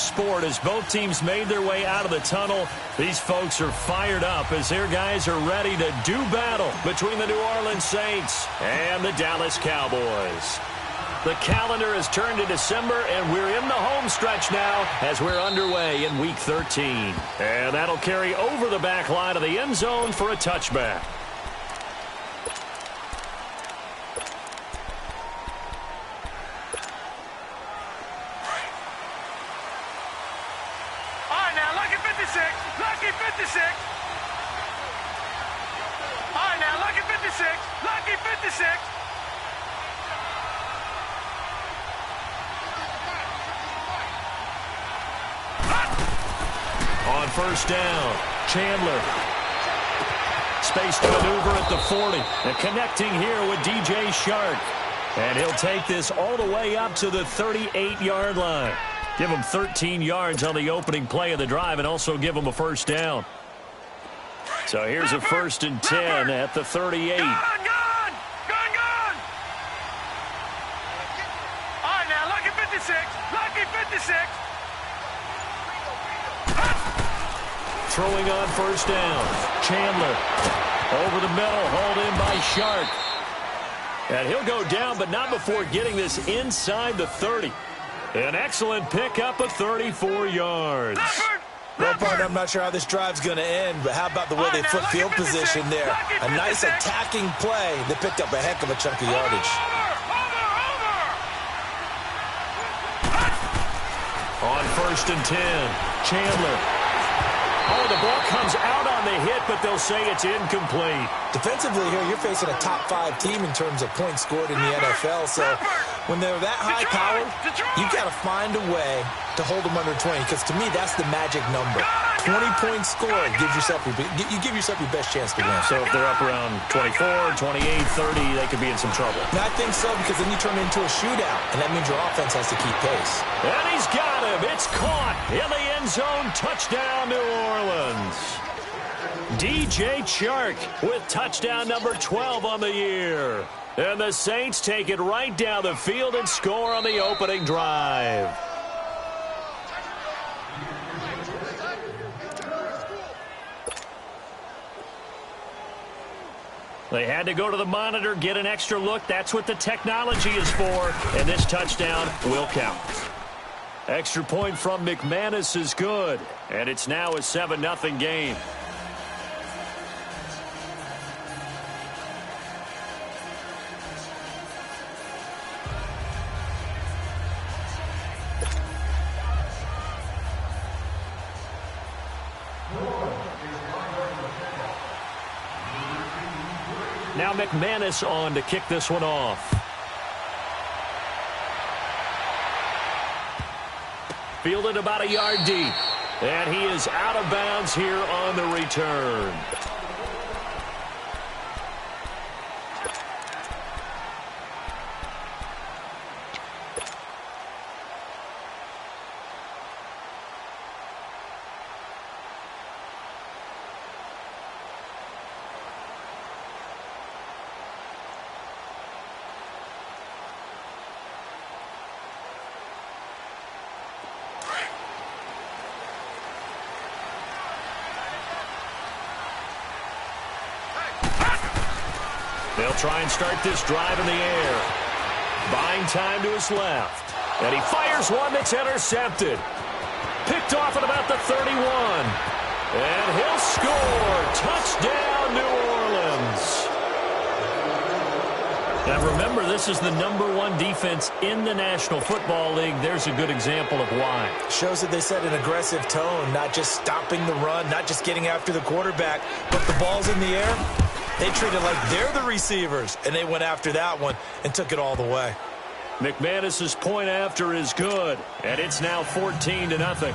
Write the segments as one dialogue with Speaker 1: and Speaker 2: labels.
Speaker 1: sport as both teams made their way out of the tunnel. These folks are fired up as their guys are ready to do battle between the New Orleans Saints and the Dallas Cowboys. The calendar has turned to December, and we're in the home stretch now as we're underway in Week 13. And that'll carry over the back line of the end zone for a touchback.
Speaker 2: All right, now, lucky 56. Lucky 56. All right, now, lucky 56. Lucky 56.
Speaker 1: On first down, Chandler. Space to maneuver at the 40. And connecting here with DJ Shark. And he'll take this all the way up to the 38-yard line. Give him 13 yards on the opening play of the drive and also give him a first down. So here's a 1st and 10 at the 38.
Speaker 2: Gone! All right, now, lucky 56. Lucky 56.
Speaker 1: Throwing on first down. Chandler over the middle, hauled in by Shark. And he'll go down, but not before getting this inside the 30. An excellent pickup of 34 yards.
Speaker 3: Well, partner, I'm not sure how this drive's going to end, but how about the way they flip field position there? A nice attacking play that picked up a heck of a chunk of yardage.
Speaker 1: On 1st and 10, Chandler. Oh, the ball comes out on the hit, but they'll say it's incomplete.
Speaker 3: Defensively here, you're facing a top-5 team in terms of points scored in the NFL, so when they're that high-powered, you got to find a way to hold them under 20, because to me, that's the magic number. 20 points scored gives yourself you give yourself your best chance to win.
Speaker 1: So if they're up around 24, 28, 30, they could be in some trouble.
Speaker 3: And I think so, because then you turn it into a shootout, and that means your offense has to keep pace.
Speaker 1: And he's got him. It's caught in the end zone. Touchdown, New Orleans. DJ Chark with touchdown number 12 on the year. And the Saints take it right down the field and score on the opening drive. They had to go to the monitor, get an extra look. That's what the technology is for. And this touchdown will count. Extra point from McManus is good. And it's now a 7-0 game. Now McManus on to kick this one off. Fielded about a yard deep. And he is out of bounds here on the return. They'll try and start this drive in the air. Buying time to his left. And he fires one that's intercepted. Picked off at about the 31. And he'll score. Touchdown, New Orleans. Now remember, this is the #1 defense in the National Football League. There's a good example of why.
Speaker 3: Shows that they set an aggressive tone, not just stopping the run, not just getting after the quarterback, but the ball's in the air. They treat it like they're the receivers, and they went after that one and took it all the way.
Speaker 1: McManus's point after is good, and it's now 14-0.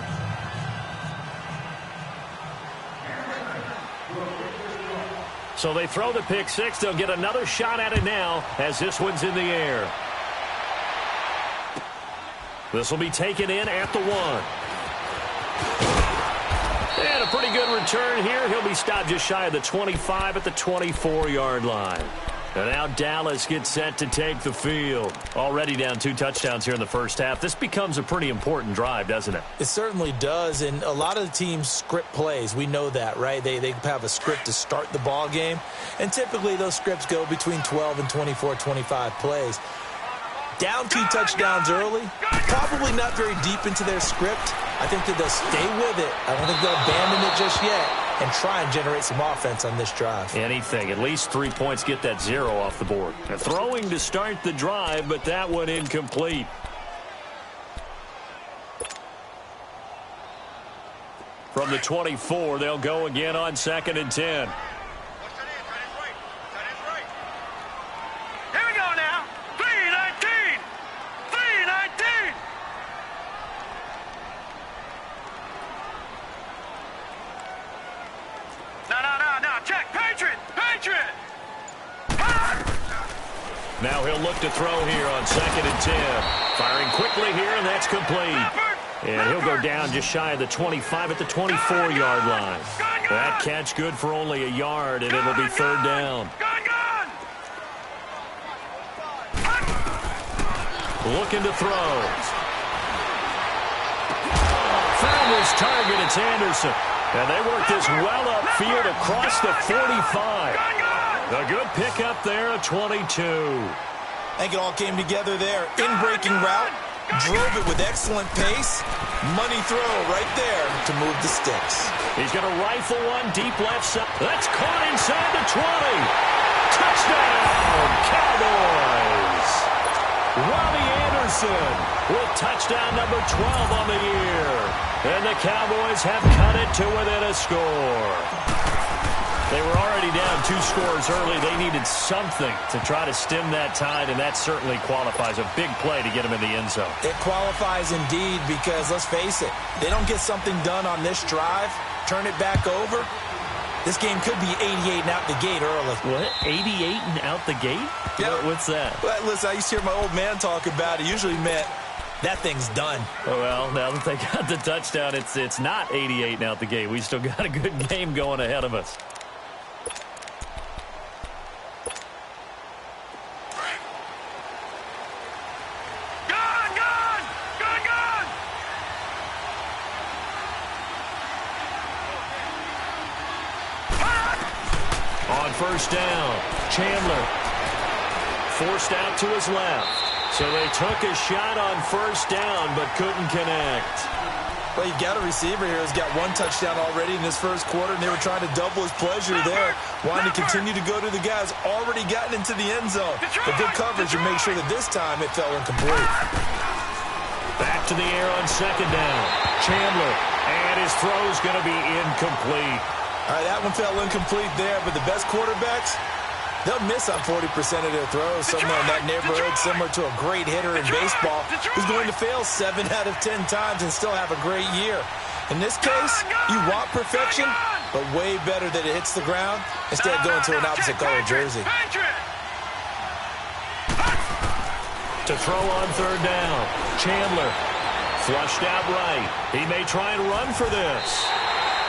Speaker 1: So they throw the pick six. They'll get another shot at it now as this one's in the air. This will be taken in at the 1. And a pretty good return here. He'll be stopped just shy of the 25 at the 24-yard line. And now Dallas gets set to take the field. Already down 2 touchdowns here in the first half. This becomes a pretty important drive, doesn't it?
Speaker 3: It certainly does, and a lot of the teams script plays. We know that, right? They have a script to start the ball game, and typically those scripts go between 12 and 24, 25 plays. Down 2 touchdowns early, probably not very deep into their script. I think that they'll stay with it. I don't think they'll abandon it just yet and try and generate some offense on this drive.
Speaker 1: Anything. At least 3 points, get that 0 off the board. Throwing to start the drive, but that one incomplete. From the 24, they'll go again on 2nd and 10. Now he'll look to throw here on 2nd and 10. Firing quickly here, and that's complete. And he'll go down just shy of the 25 at the 24-yard line. That catch good for only a yard, and it'll be 3rd down. Looking to throw. Found his target. It's Anderson. And they work this well upfield across the 45. A good pickup there at 22.
Speaker 3: I think it all came together there. In-breaking route, drove it with excellent pace. Money throw right there to move the sticks.
Speaker 1: He's going to rifle one deep left side. That's caught inside the 20. Touchdown, Cowboys. Robbie Anderson with touchdown number 12 on the year. And the Cowboys have cut it to within a score. They were already down 2 scores early. They needed something to try to stem that tide, and that certainly qualifies. A big play to get them in the end zone.
Speaker 3: It qualifies indeed because, let's face it, they don't get something done on this drive, turn it back over, this game could be 88 and out the gate early.
Speaker 1: What? 88 and out the gate?
Speaker 3: Yeah.
Speaker 1: What's that?
Speaker 3: Well, listen, I used to hear my old man talk about it. Usually meant that thing's done.
Speaker 1: Oh, well, now that they got the touchdown, it's not 88 and out the gate. We still got a good game going ahead of us. First down, Chandler forced out to his left. So they took a shot on first down, but couldn't connect.
Speaker 3: Well, you got a receiver here who's got 1 touchdown already in this first quarter, and they were trying to double his pleasure there, wanting to continue to go to the guys already gotten into the end zone. But good coverage and make sure that this time it fell incomplete.
Speaker 1: Back to the air on 2nd down. Chandler, and his throw's going to be incomplete.
Speaker 3: All right, that one fell incomplete there, but the best quarterbacks, they'll miss on 40% of their throws. Somewhere in that neighborhood, similar to a great hitter in baseball who's going to fail 7 out of 10 times and still have a great year. In this case, you want perfection, but way better that it hits the ground instead of going to an opposite color jersey.
Speaker 1: To throw on 3rd down, Chandler flushed out right. He may try and run for this.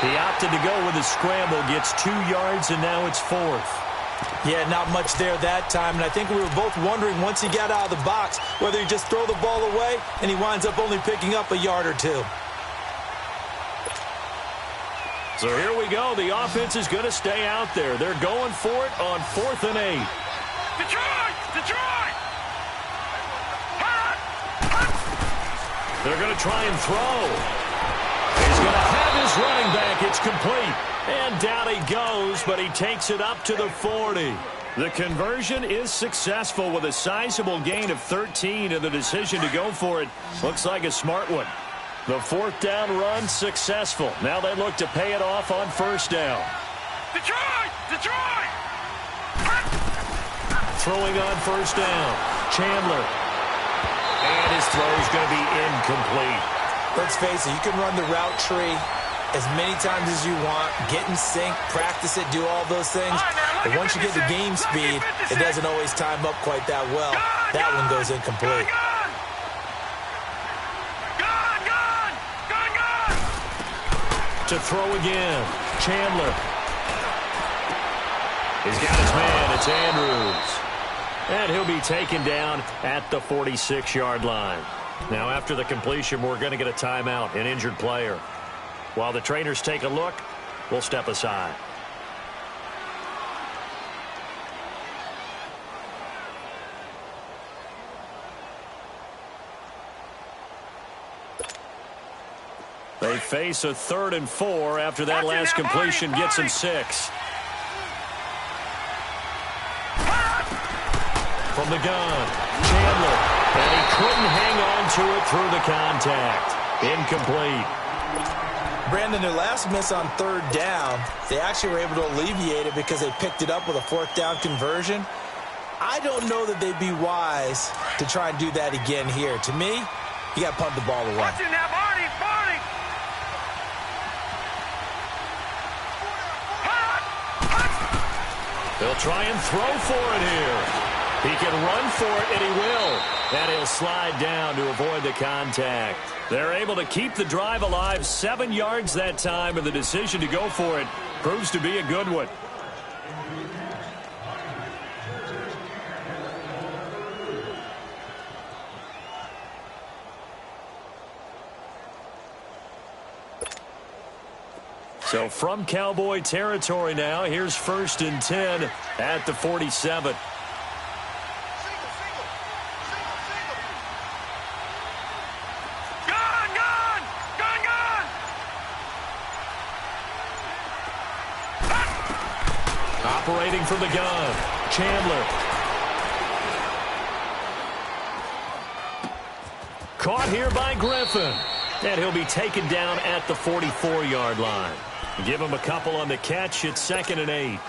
Speaker 1: He opted to go with a scramble, gets 2 yards, and now it's 4th.
Speaker 3: Yeah, not much there that time, and I think we were both wondering once he got out of the box whether he just throw the ball away and he winds up only picking up a yard or 2.
Speaker 1: So here we go. The offense is going to stay out there. They're going for it on 4th and 8.
Speaker 2: Detroit!
Speaker 1: They're going to try and throw. He's going to have his running back. It's complete. And down he goes, but he takes it up to the 40. The conversion is successful with a sizable gain of 13, and the decision to go for it looks like a smart one. The 4th down run successful. Now they look to pay it off on 1st down.
Speaker 2: Detroit!
Speaker 1: Throwing on 1st down. Chandler. And his throw is going to be incomplete.
Speaker 3: Let's face it, you can run the route tree as many times as you want, get in sync, practice it, do all those things. But once you get the game speed, it doesn't always time up quite that well. That one goes incomplete.
Speaker 1: To throw again, Chandler. He's got his man. It's Andrews. And he'll be taken down at the 46-yard line. Now, after the completion, we're going to get a timeout, an injured player. While the trainers take a look, we'll step aside. They face a 3rd and 4 after that last completion gets them 6. From the gun, Chandler, and he couldn't hang on to it through the contact. Incomplete.
Speaker 3: Brandon, their last miss on 3rd down, they actually were able to alleviate it because they picked it up with a 4th down conversion. I don't know that they'd be wise to try and do that again here. To me, you got to punt the ball away.
Speaker 2: Watch it now, Barney, Barney.
Speaker 1: They'll try and throw for it here. He can run for it, and he will. And he'll slide down to avoid the contact. They're able to keep the drive alive, 7 yards that time, and the decision to go for it proves to be a good one. So from Cowboy territory now, here's 1st and 10 at the 47. Operating from the gun, Chandler. Caught here by Griffin. And he'll be taken down at the 44-yard line. Give him a couple on the catch. It's 2nd and 8.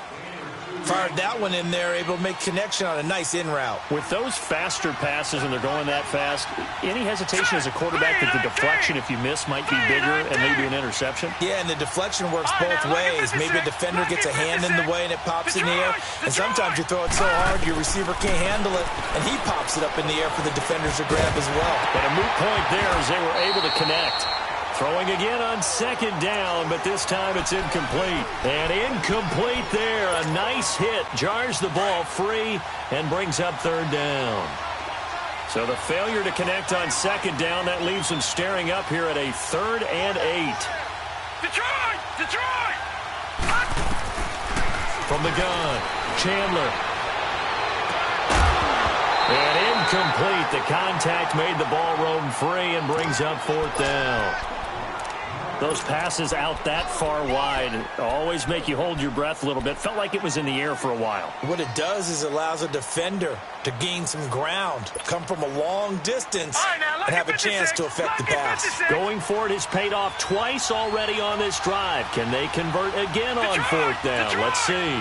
Speaker 3: Fired that one in there, able to make connection on a nice in route.
Speaker 1: With those faster passes and they're going that fast, any hesitation as a quarterback that the deflection, if you miss, might be bigger and maybe an interception?
Speaker 3: Yeah, and the deflection works both ways. Maybe a defender gets a hand in the way and it pops in the air. And sometimes you throw it so hard your receiver can't handle it, and he pops it up in the air for the defenders to grab as well.
Speaker 1: But a moot point there as they were able to connect. Throwing again on 2nd down, but this time it's incomplete. And incomplete there. A nice hit. Jars the ball free and brings up 3rd down. So the failure to connect on 2nd down, that leaves them staring up here at a 3rd and 8.
Speaker 2: Detroit! Detroit!
Speaker 1: From the gun, Chandler. And incomplete. The contact made the ball roam free and brings up 4th down. Those passes out that far wide always make you hold your breath a little bit. Felt like it was in the air for a while.
Speaker 3: What it does is it allows a defender to gain some ground, come from a long distance, and have a chance to affect the pass.
Speaker 1: Going for it has paid off twice already on this drive. Can they convert again on 4th down? Let's see.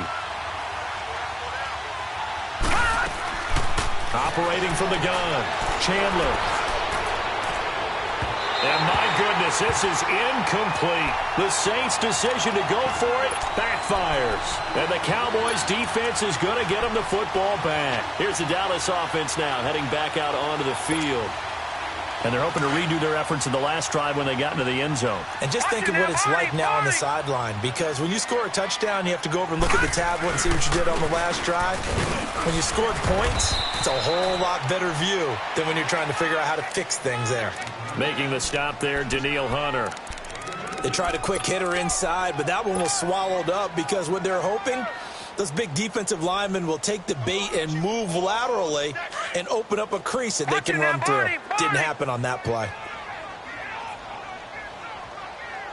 Speaker 1: Operating from the gun, Chandler. And my goodness, this is incomplete. The Saints' decision to go for it backfires. And the Cowboys' defense is going to get them the football back. Here's the Dallas offense now heading back out onto the field. And they're hoping to redo their efforts in the last drive when they got into the end zone.
Speaker 3: And just think of what it's like now on the sideline, because when you score a touchdown, you have to go over and look at the tablet and see what you did on the last drive. When you scored points, it's a whole lot better view than when you're trying to figure out how to fix things there.
Speaker 1: Making the stop there, Daniil Hunter.
Speaker 3: They tried a quick hitter inside, but that one was swallowed up because what they're hoping, those big defensive linemen will take the bait and move laterally and open up a crease that they can run through. Didn't happen on that play.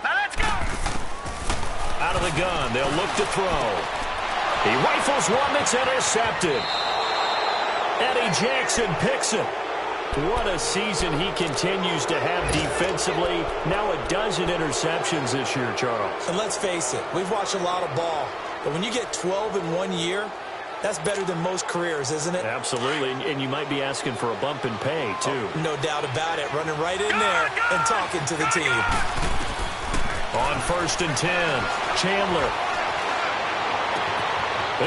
Speaker 2: Now let's go.
Speaker 1: Out of the gun, they'll look to throw. He rifles one that's intercepted. Eddie Jackson picks it. What a season he continues to have defensively. Now 12 interceptions this year, Charles.
Speaker 3: And let's face it, we've watched a lot of ball. But when you get 12 in 1 year, that's better than most careers, isn't it?
Speaker 1: Absolutely, and you might be asking for a bump in pay, too.
Speaker 3: Oh, no doubt about it. Running right in there and talking to the team.
Speaker 1: On 1st and 10, Chandler.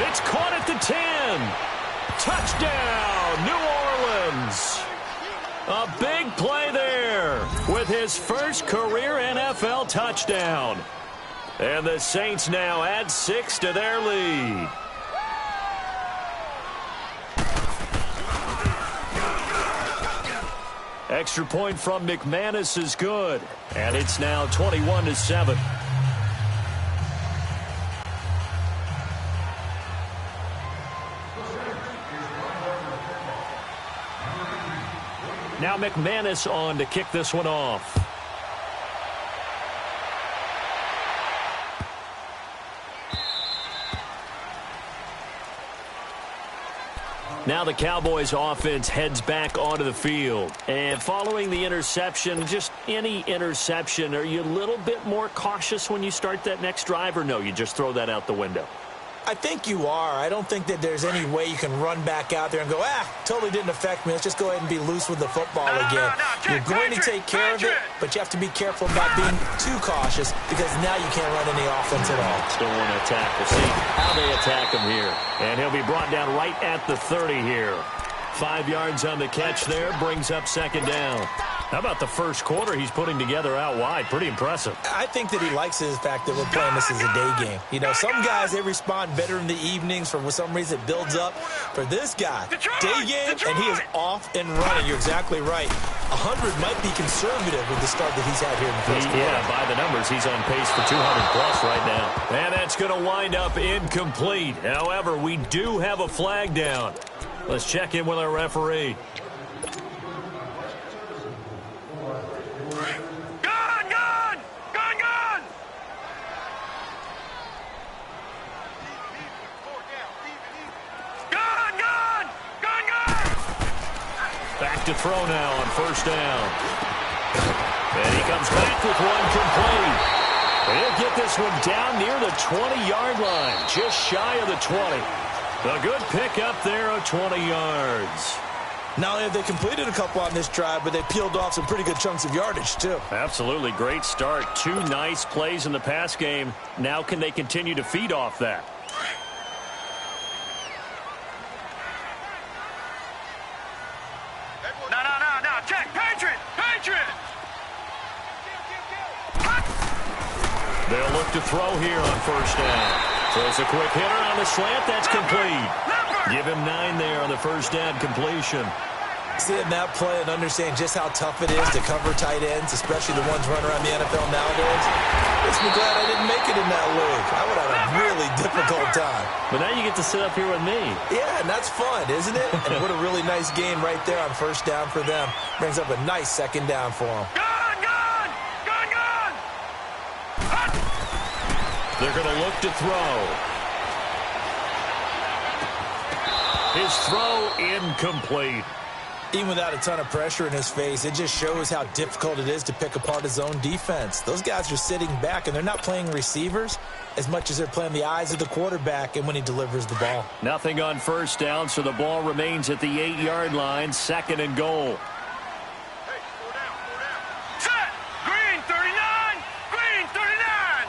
Speaker 1: It's caught at the 10. Touchdown, New Orleans. A big play there with his first career NFL touchdown. And the Saints now add 6 to their lead. Extra point from McManus is good. And it's now 21-7. Now McManus on to kick this one off. Now the Cowboys offense heads back onto the field. And following the interception, just any interception, are you a little bit more cautious when you start that next drive, or no, you just throw that out the window?
Speaker 3: I think you are. I don't think that there's any way you can run back out there and go, totally didn't affect me. Let's just go ahead and be loose with the football again. You're going to take care of it, but you have to be careful about being too cautious because now you can't run any offense at all.
Speaker 1: Still want to attack. We'll see how they attack him here. And he'll be brought down right at the 30 here. 5 yards on the catch there, brings up second down. How about the first quarter he's putting together out wide? Pretty impressive.
Speaker 3: I think that he likes the fact that we're playing this as a day game. You know, some guys, they respond better in the evenings. For some reason, it builds up. For this guy, day game, and he is off and running. You're exactly right. 100 might be conservative with the start that he's had here in the first quarter.
Speaker 1: Yeah, by the numbers, he's on pace for 200-plus right now. And that's going to wind up incomplete. However, we do have a flag down. Let's check in with our referee. Back to throw now on first down. And he comes back with one complete. And he'll get this one down near the 20-yard line, just shy of the 20. A good pick up there of 20 yards.
Speaker 3: Not only have they completed a couple on this drive, but they peeled off some pretty good chunks of yardage, too.
Speaker 1: Absolutely. Great start. 2 nice plays in the pass game. Now can they continue to feed off that?
Speaker 2: No. Check. Patriot.
Speaker 1: They'll look to throw here on first down. Throws a quick hitter on the slant. That's complete. Give him 9 there on the first down completion.
Speaker 3: Seeing that play and understand just how tough it is to cover tight ends, especially the ones running around the NFL nowadays, makes me glad I didn't make it in that league. I would have a really difficult time.
Speaker 1: But now you get to sit up here with me.
Speaker 3: Yeah, and that's fun, isn't it? And what a really nice game right there on first down for them. Brings up a nice second down for them.
Speaker 2: Gun!
Speaker 1: They're going to look to throw. His throw incomplete.
Speaker 3: Even without a ton of pressure in his face, it just shows how difficult it is to pick apart his own defense. Those guys are sitting back, and they're not playing receivers as much as they're playing the eyes of the quarterback and when he delivers the ball.
Speaker 1: Nothing on first down, so the ball remains at the 8-yard line, 2nd and goal.
Speaker 2: Set! Green 39! Green 39!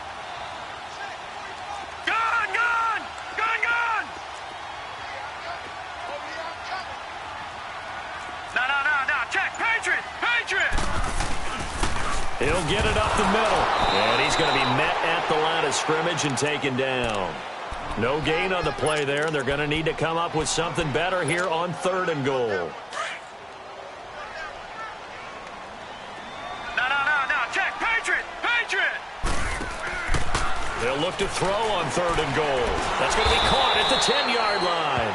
Speaker 2: Gun! No. Check. Patriot!
Speaker 1: He'll get it up the middle. And he's going to be met at the line of scrimmage and taken down. No gain on the play there. They're going to need to come up with something better here on 3rd and goal.
Speaker 2: No. Check. Patriot!
Speaker 1: They'll look to throw on 3rd and goal. That's going to be caught at the 10-yard line.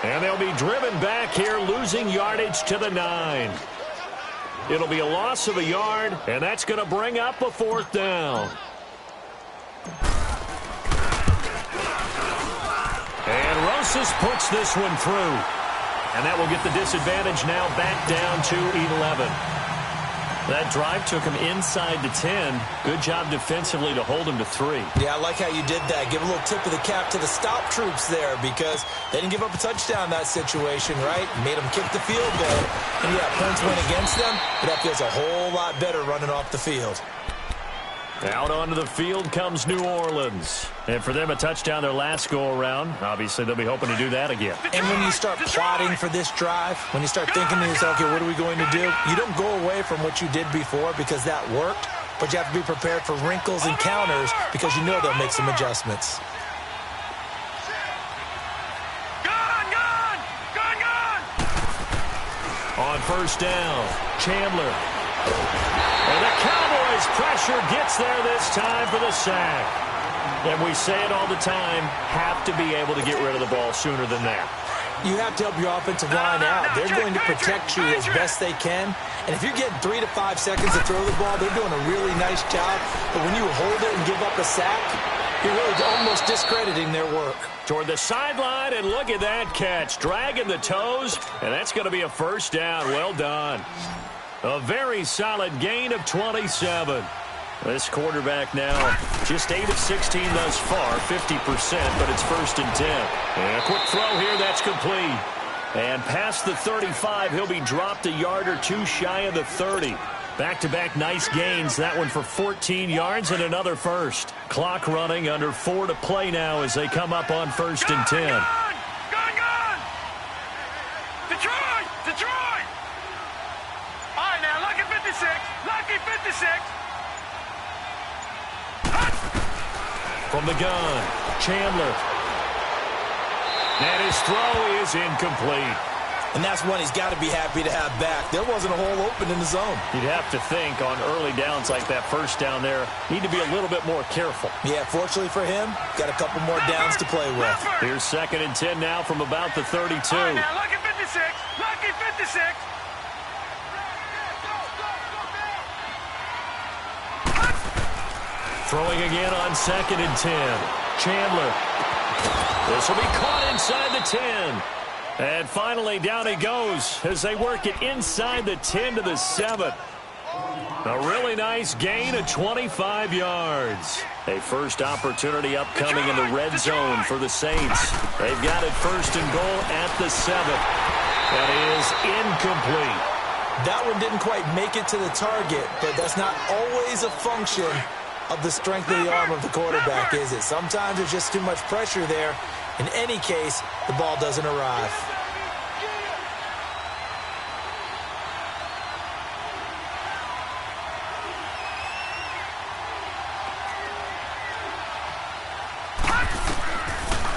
Speaker 1: And they'll be driven back here, losing yardage to the 9. It'll be a loss of a yard, and that's going to bring up a 4th down. And Rosas puts this one through. And that will get the disadvantage now back down to 11. That drive took him inside the 10. Good job defensively to hold him to 3.
Speaker 3: Yeah, I like how you did that. Give a little tip of the cap to the stop troops there because they didn't give up a touchdown in that situation, right? Made them kick the field goal. And yeah, points went against them, but that feels a whole lot better running off the field.
Speaker 1: Out onto the field comes New Orleans. And for them, a touchdown their last go-around. Obviously, they'll be hoping to do that again.
Speaker 3: And when you start plotting for this drive, when you start thinking to yourself, okay, what are we going to do? You don't go away from what you did before because that worked, but you have to be prepared for wrinkles and counters because you know they'll make some adjustments.
Speaker 2: Gun!
Speaker 1: On first down. Chandler. And the Cowboys' pressure gets there this time for the sack. And we say it all the time, have to be able to get rid of the ball sooner than that.
Speaker 3: You have to help your offensive line out. They're going to protect you as best they can. And if you're getting 3 to 5 seconds to throw the ball, they're doing a really nice job. But when you hold it and give up a sack, you're really almost discrediting their work.
Speaker 1: Toward the sideline, and look at that catch. Dragging the toes, and that's going to be a first down. Well done. A very solid gain of 27. This quarterback now just 8 of 16 thus far, 50%, but it's 1st and 10. And a quick throw here, that's complete. And past the 35, he'll be dropped a yard or two shy of the 30. Back-to-back nice gains, that one for 14 yards and another first. Clock running, under 4 to play now as they come up on 1st and 10.
Speaker 2: Gone! Detroit! All right, now, lucky 56.
Speaker 1: From the gun, Chandler. And his throw is incomplete.
Speaker 3: And that's one he's got to be happy to have back. There wasn't a hole open in the zone.
Speaker 1: You'd have to think on early downs like that first down there, need to be a little bit more careful.
Speaker 3: Yeah, fortunately for him, got a couple more downs to play with.
Speaker 1: Here's 2nd and 10 now from about the 32.
Speaker 2: All right, now, lucky 56.
Speaker 1: Throwing again on 2nd and 10. Chandler. This will be caught inside the 10. And finally, down he goes as they work it inside the 10 to the 7. A really nice gain of 25 yards. A first opportunity upcoming in the red zone for the Saints. They've got it 1st and goal at the 7. That is incomplete.
Speaker 3: That one didn't quite make it to the target, but that's not always a function of the strength of the arm of the quarterback, is it? Sometimes there's just too much pressure there. In any case, the ball doesn't arrive.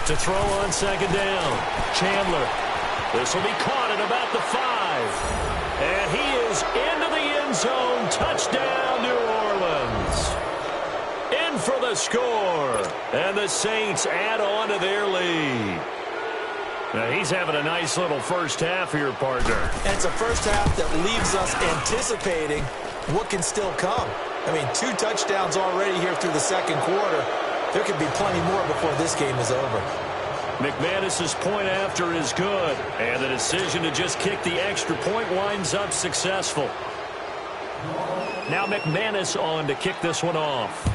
Speaker 1: To throw on 2nd down, Chandler. This will be caught at about the 5. And he is into the end zone. Touchdown, New Orleans. In for the score. And the Saints add on to their lead. Now he's having a nice little first half here, partner.
Speaker 3: And it's a first half that leaves us anticipating what can still come. I mean, 2 touchdowns already here through the 2nd quarter. There could be plenty more before this game is over.
Speaker 1: McManus's point after is good. And the decision to just kick the extra point winds up successful. Now McManus on to kick this one off.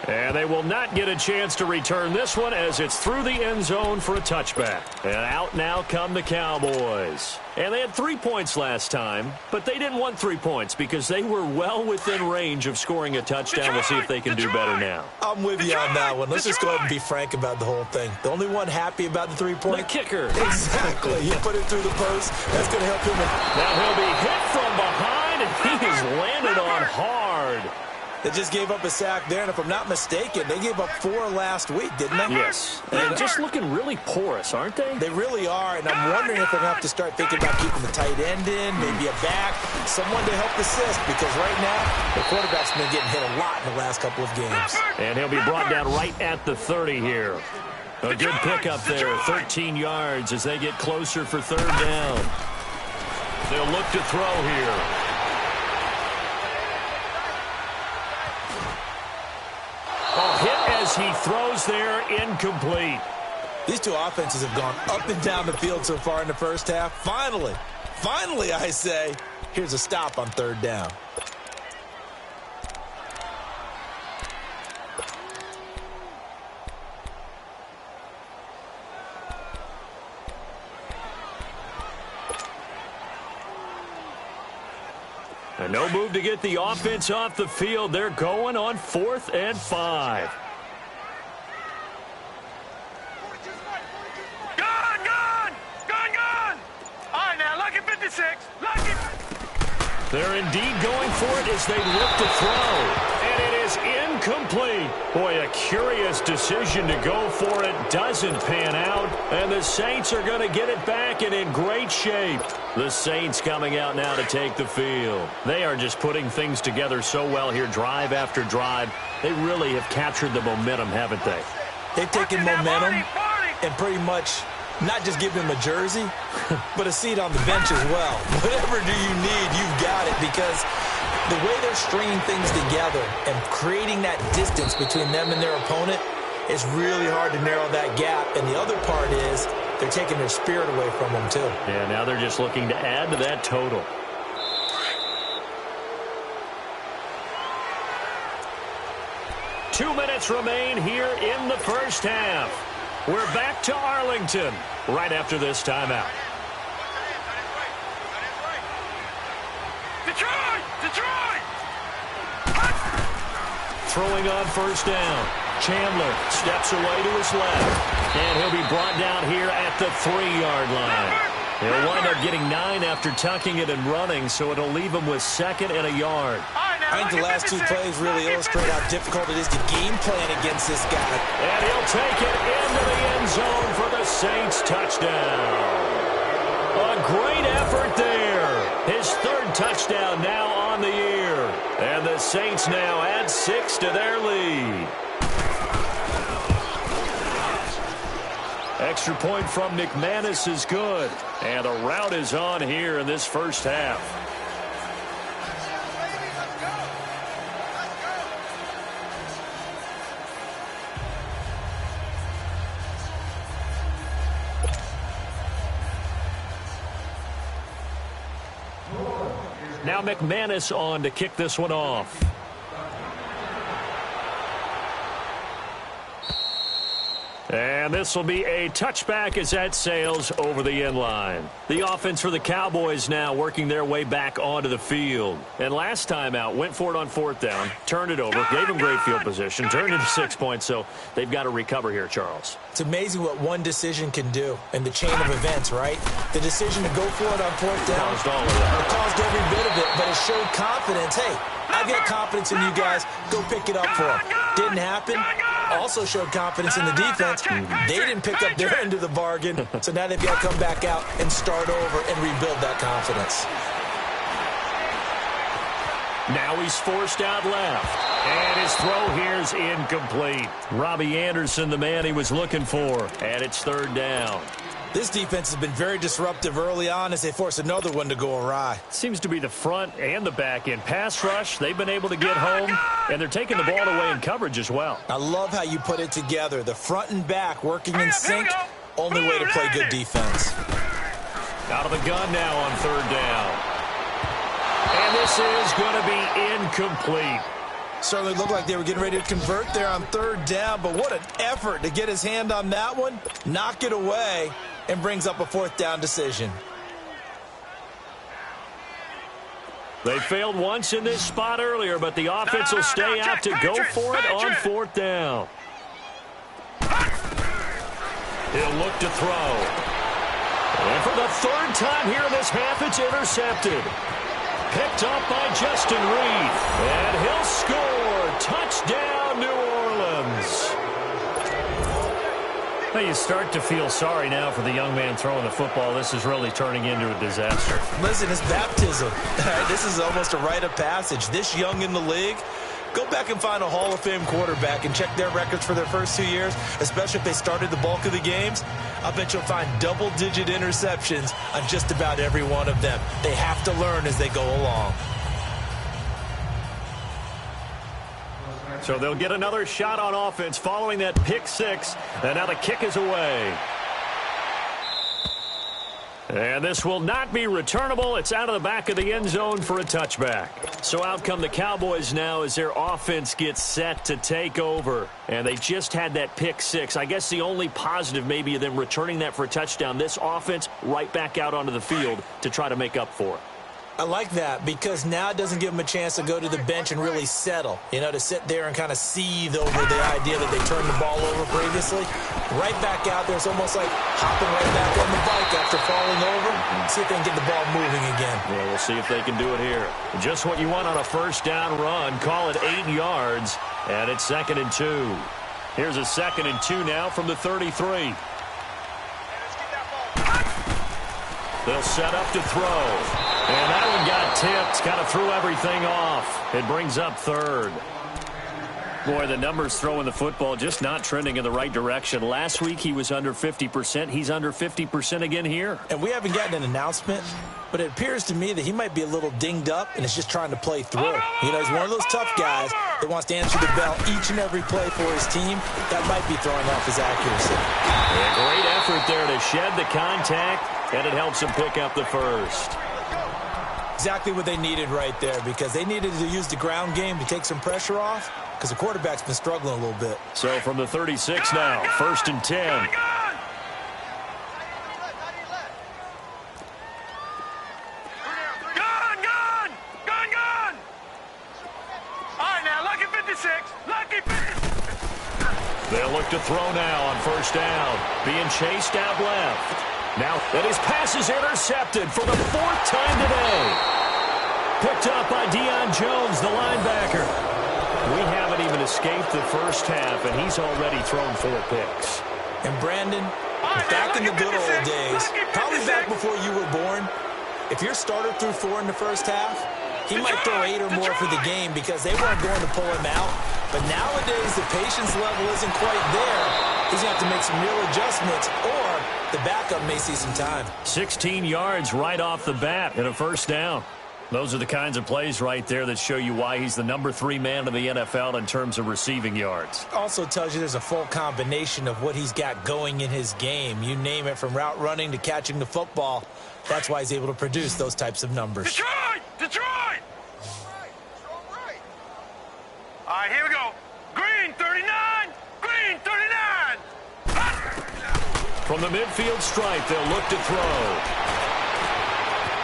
Speaker 1: And they will not get a chance to return this one as it's through the end zone for a touchback. And out now come the Cowboys. And they had 3 points last time, but they didn't want 3 points because they were well within range of scoring a touchdown. We'll see if they can do better now.
Speaker 3: I'm with you on that one. Let's just go ahead and be frank about the whole thing. The only one happy about the 3-point?
Speaker 1: The kicker.
Speaker 3: Exactly. You put it through the post. That's going to help him.
Speaker 1: Now he'll be hit from behind, and he has landed on hard.
Speaker 3: They just gave up a sack there, and if I'm not mistaken, they gave up 4 last week, didn't they?
Speaker 1: Yes. And just looking really porous, aren't they?
Speaker 3: They really are, and I'm wondering if they're going to have to start thinking about keeping the tight end in, maybe a back, someone to help assist, because right now, the quarterback's been getting hit a lot in the last couple of games.
Speaker 1: And he'll be brought down right at the 30 here. A good pickup there, 13 yards as they get closer for 3rd down. They'll look to throw here. Hit as he throws there, incomplete.
Speaker 3: These two offenses have gone up and down the field so far in the first half. Finally, I say, here's a stop on 3rd down.
Speaker 1: And no move to get the offense off the field. They're going on 4th and 5.
Speaker 2: Gone! All right, now, lucky 56. Lucky.
Speaker 1: They're indeed going for it as they look to throw. And And it is incomplete. Boy, a curious decision to go for it. Doesn't pan out. And the Saints are going to get it back and in great shape. The Saints coming out now to take the field. They are just putting things together so well here, drive after drive. They really have captured the momentum, haven't they?
Speaker 3: They've taken momentum and pretty much not just give him a jersey, but a seat on the bench as well. Whatever do you need, you've got it, because the way they're stringing things together and creating that distance between them and their opponent, it's really hard to narrow that gap. And the other part is they're taking their spirit away from them, too.
Speaker 1: Yeah, now they're just looking to add to that total. Two minutes remain here in the first half. We're back to Arlington right after this timeout.
Speaker 2: Detroit!
Speaker 1: Throwing on first down. Chandler steps away to his left. And he'll be brought down here at the 3-yard line. He'll wind up getting 9 after tucking it and running, so it'll leave him with 2nd and a yard.
Speaker 3: I think the last 2 plays really illustrate how difficult it is to game plan against this guy.
Speaker 1: And he'll take it into the end zone for the Saints touchdown. A great effort there. His 3rd touchdown now on the year. And the Saints now add 6 to their lead. Extra point from McManus is good. And the route is on here in this first half. Now McManus on to kick this one off. And this will be a touchback as that sails over the end line. The offense for the Cowboys now working their way back onto the field. And last time out, went for it on 4th down, turned it over, gave them great field position, turned into 6 points, so they've got to recover here, Charles.
Speaker 3: It's amazing what one decision can do in the chain of events, right? The decision to go for it on 4th down
Speaker 1: caused all of that.
Speaker 3: It caused every bit of it, but it showed confidence. Hey, I've got confidence in you guys. Go pick it up for them. Didn't happen. Also showed confidence in the defense. They didn't pick up their end of the bargain, so now they've got to come back out and start over and rebuild that confidence.
Speaker 1: Now he's forced out left. And his throw here's incomplete. Robbie Anderson, the man he was looking for. And it's 3rd down.
Speaker 3: This defense has been very disruptive early on as they force another one to go awry.
Speaker 1: Seems to be the front and the back end. Pass rush, they've been able to get home, and they're taking the ball away in coverage as well.
Speaker 3: I love how you put it together. The front and back working in sync. Only way to play good defense.
Speaker 1: Out of the gun now on 3rd down. And this is going to be incomplete.
Speaker 3: Certainly looked like they were getting ready to convert there on 3rd down, but what an effort to get his hand on that one, knock it away, and brings up a 4th down decision.
Speaker 1: They failed once in this spot earlier, but the offense will stay out to go for it on 4th down. He'll look to throw. And for the 3rd time here in this half, it's intercepted. Picked up by Justin Reed. And he'll score. Touchdown, New Orleans. Well, you start to feel sorry now for the young man throwing the football. This is really turning into a disaster.
Speaker 3: Listen, it's baptism. This is almost a rite of passage. This young in the league, go back and find a Hall of Fame quarterback and check their records for their first 2 years, especially if they started the bulk of the games. I bet you'll find double-digit interceptions on just about every one of them. They have to learn as they go along.
Speaker 1: So they'll get another shot on offense following that pick 6, and now the kick is away. And this will not be returnable. It's out of the back of the end zone for a touchback. So out come the Cowboys now as their offense gets set to take over. And they just had that pick 6. I guess the only positive maybe of them returning that for a touchdown. This offense right back out onto the field to try to make up for it.
Speaker 3: I like that because now it doesn't give them a chance to go to the bench and really settle, to sit there and kind of seethe over the idea that they turned the ball over previously. Right back out there. It's almost like hopping right back on the bike after falling over. See if they can get the ball moving again.
Speaker 1: Yeah, we'll see if they can do it here. Just what you want on a first down run. Call it 8 yards, and it's 2nd and 2. Here's a 2nd and 2 now from the 33. They'll set up to throw. And that one got tipped. Kind of threw everything off. It brings up 3rd. Boy, the numbers throwing the football just not trending in the right direction. Last week he was under 50%. He's under 50% again here.
Speaker 3: And we haven't gotten an announcement, but it appears to me that he might be a little dinged up and is just trying to play through. He's one of those tough guys that wants to answer the bell each and every play for his team. That might be throwing off his accuracy.
Speaker 1: A great effort there to shed the contact, and it helps him pick up the first.
Speaker 3: Exactly what they needed right there, because they needed to use the ground game to take some pressure off, because the quarterback's been struggling a little bit.
Speaker 1: So from the 36 now, 1st and 10.
Speaker 2: Gun! All right, now, lucky 56. Lucky 56.
Speaker 1: They'll look to throw now on 1st down. Being chased out left. Now, and his pass is intercepted for the 4th time today. Picked up by Deion Jones, the linebacker. We haven't even escaped the first half, and he's already thrown 4 picks.
Speaker 3: And Brandon, back in the good old days, probably back before you were born, if your starter threw 4 in the first half, he might throw 8 or more for the game because they weren't going to pull him out. But nowadays, the patience level isn't quite there. He's going to have to make some real adjustments, or the backup may see some time.
Speaker 1: 16 yards right off the bat and a 1st down. Those are the kinds of plays right there that show you why he's the number 3 man in the NFL in terms of receiving yards.
Speaker 3: Also tells you there's a full combination of what he's got going in his game. You name it, from route running to catching the football. That's why he's able to produce those types of numbers.
Speaker 2: Detroit! Detroit! All right, here we go. Green 39. Green 39.
Speaker 1: From the midfield stripe, they'll look to throw.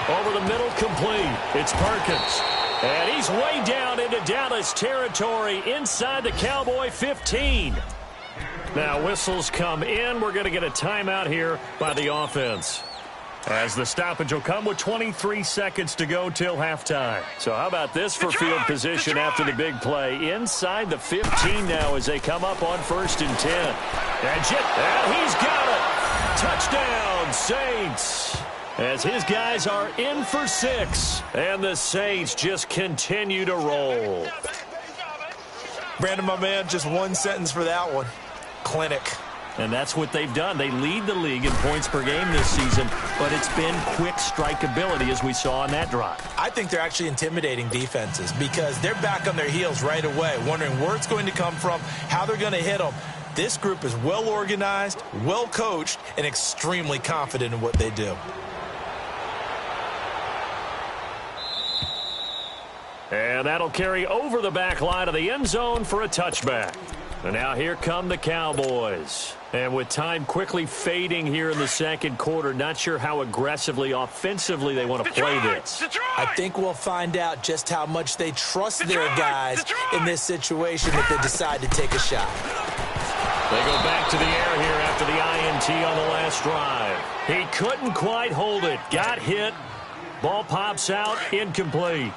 Speaker 1: Over the middle, complete. It's Perkins. And he's way down into Dallas territory inside the Cowboy 15. Now whistles come in. We're going to get a timeout here by the offense, as the stoppage will come with 23 seconds to go till halftime. So how about this for field position after the big play? Inside the 15 now as they come up on 1st and 10. And he's got it. Touchdown, Saints. As his guys are in for 6. And the Saints just continue to roll.
Speaker 3: Brandon, my man, just one sentence for that one. Clinic.
Speaker 1: And that's what they've done. They lead the league in points per game this season, but it's been quick strikeability as we saw on that drive.
Speaker 3: I think they're actually intimidating defenses because they're back on their heels right away, wondering where it's going to come from, how they're going to hit them. This group is well organized, well coached, and extremely confident in what they do.
Speaker 1: And that'll carry over the back line of the end zone for a touchback. And now here come the Cowboys. And with time quickly fading here in the 2nd quarter, not sure how aggressively, offensively they want to play this.
Speaker 3: I think we'll find out just how much they trust their guys in this situation if they decide to take a shot.
Speaker 1: They go back to the air here after the INT on the last drive. He couldn't quite hold it. Got hit. Ball pops out. Incomplete.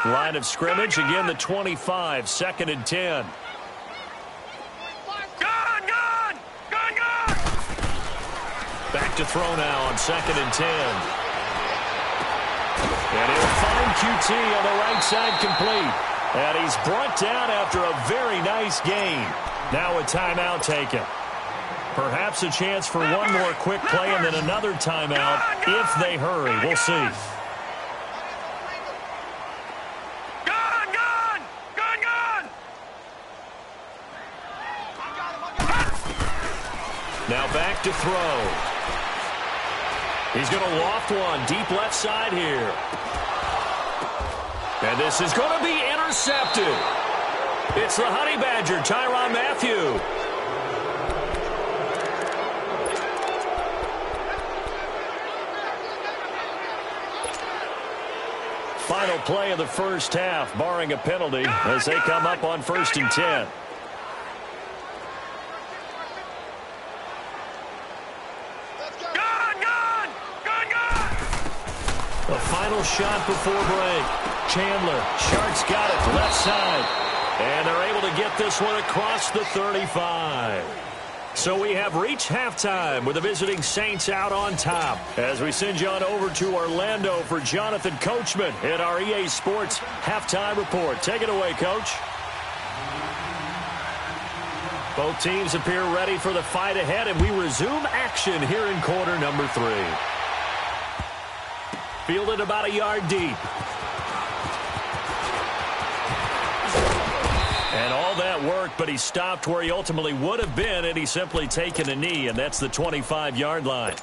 Speaker 1: Line of scrimmage, again the 25, 2nd and 10. Back to throw now on 2nd and 10. And he'll find QT on the right side, complete. And he's brought down after a very nice gain. Now a timeout taken. Perhaps a chance for one more quick play and then another timeout if they hurry. We'll see. Now back to throw. He's going to loft one deep left side here. And this is going to be intercepted. It's the Honey Badger, Tyrann Mathieu. Final play of the first half, barring a penalty, as they come up on 1st and 10. The final shot before break. Chandler, Sharks got it, left side. And they're able to get this one across the 35. So we have reached halftime with the visiting Saints out on top. As we send you on over to Orlando for Jonathan Coachman in our EA Sports Halftime Report. Take it away, Coach. Both teams appear ready for the fight ahead, and we resume action here in quarter number 3. Fielded about a yard deep. And all that worked, but he stopped where he ultimately would have been, and he's simply taken a knee, and that's the 25-yard line.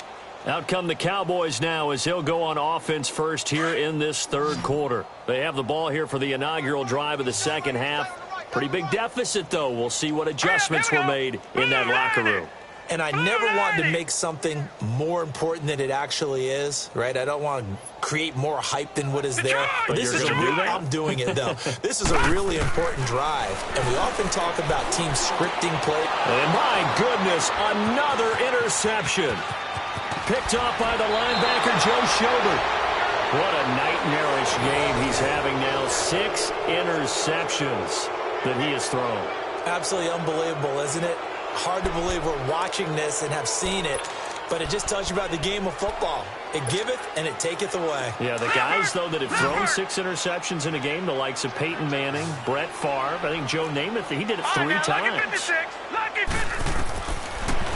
Speaker 1: Out come the Cowboys now as he'll go on offense first here in this third quarter. They have the ball here for the inaugural drive of the second half. Pretty big deficit, though. We'll see what adjustments were made in that locker room.
Speaker 3: And I never want to make something more important than it actually is, right? I don't want to create more hype than what is there. But this is I'm doing it, though. This is a really important drive. And we often talk about teams scripting play.
Speaker 1: And my goodness, another interception. Picked off by the linebacker, Joe Schobert. What a nightmarish game he's having now. 6 interceptions that he has thrown.
Speaker 3: Absolutely unbelievable, isn't it? Hard to believe we're watching this and have seen it, but it just tells you about the game of football. It giveth and it taketh away.
Speaker 1: Yeah, the guys, though, that have thrown 6 interceptions in a game, the likes of Peyton Manning, Brett Favre, I think Joe Namath, he did it 3 times.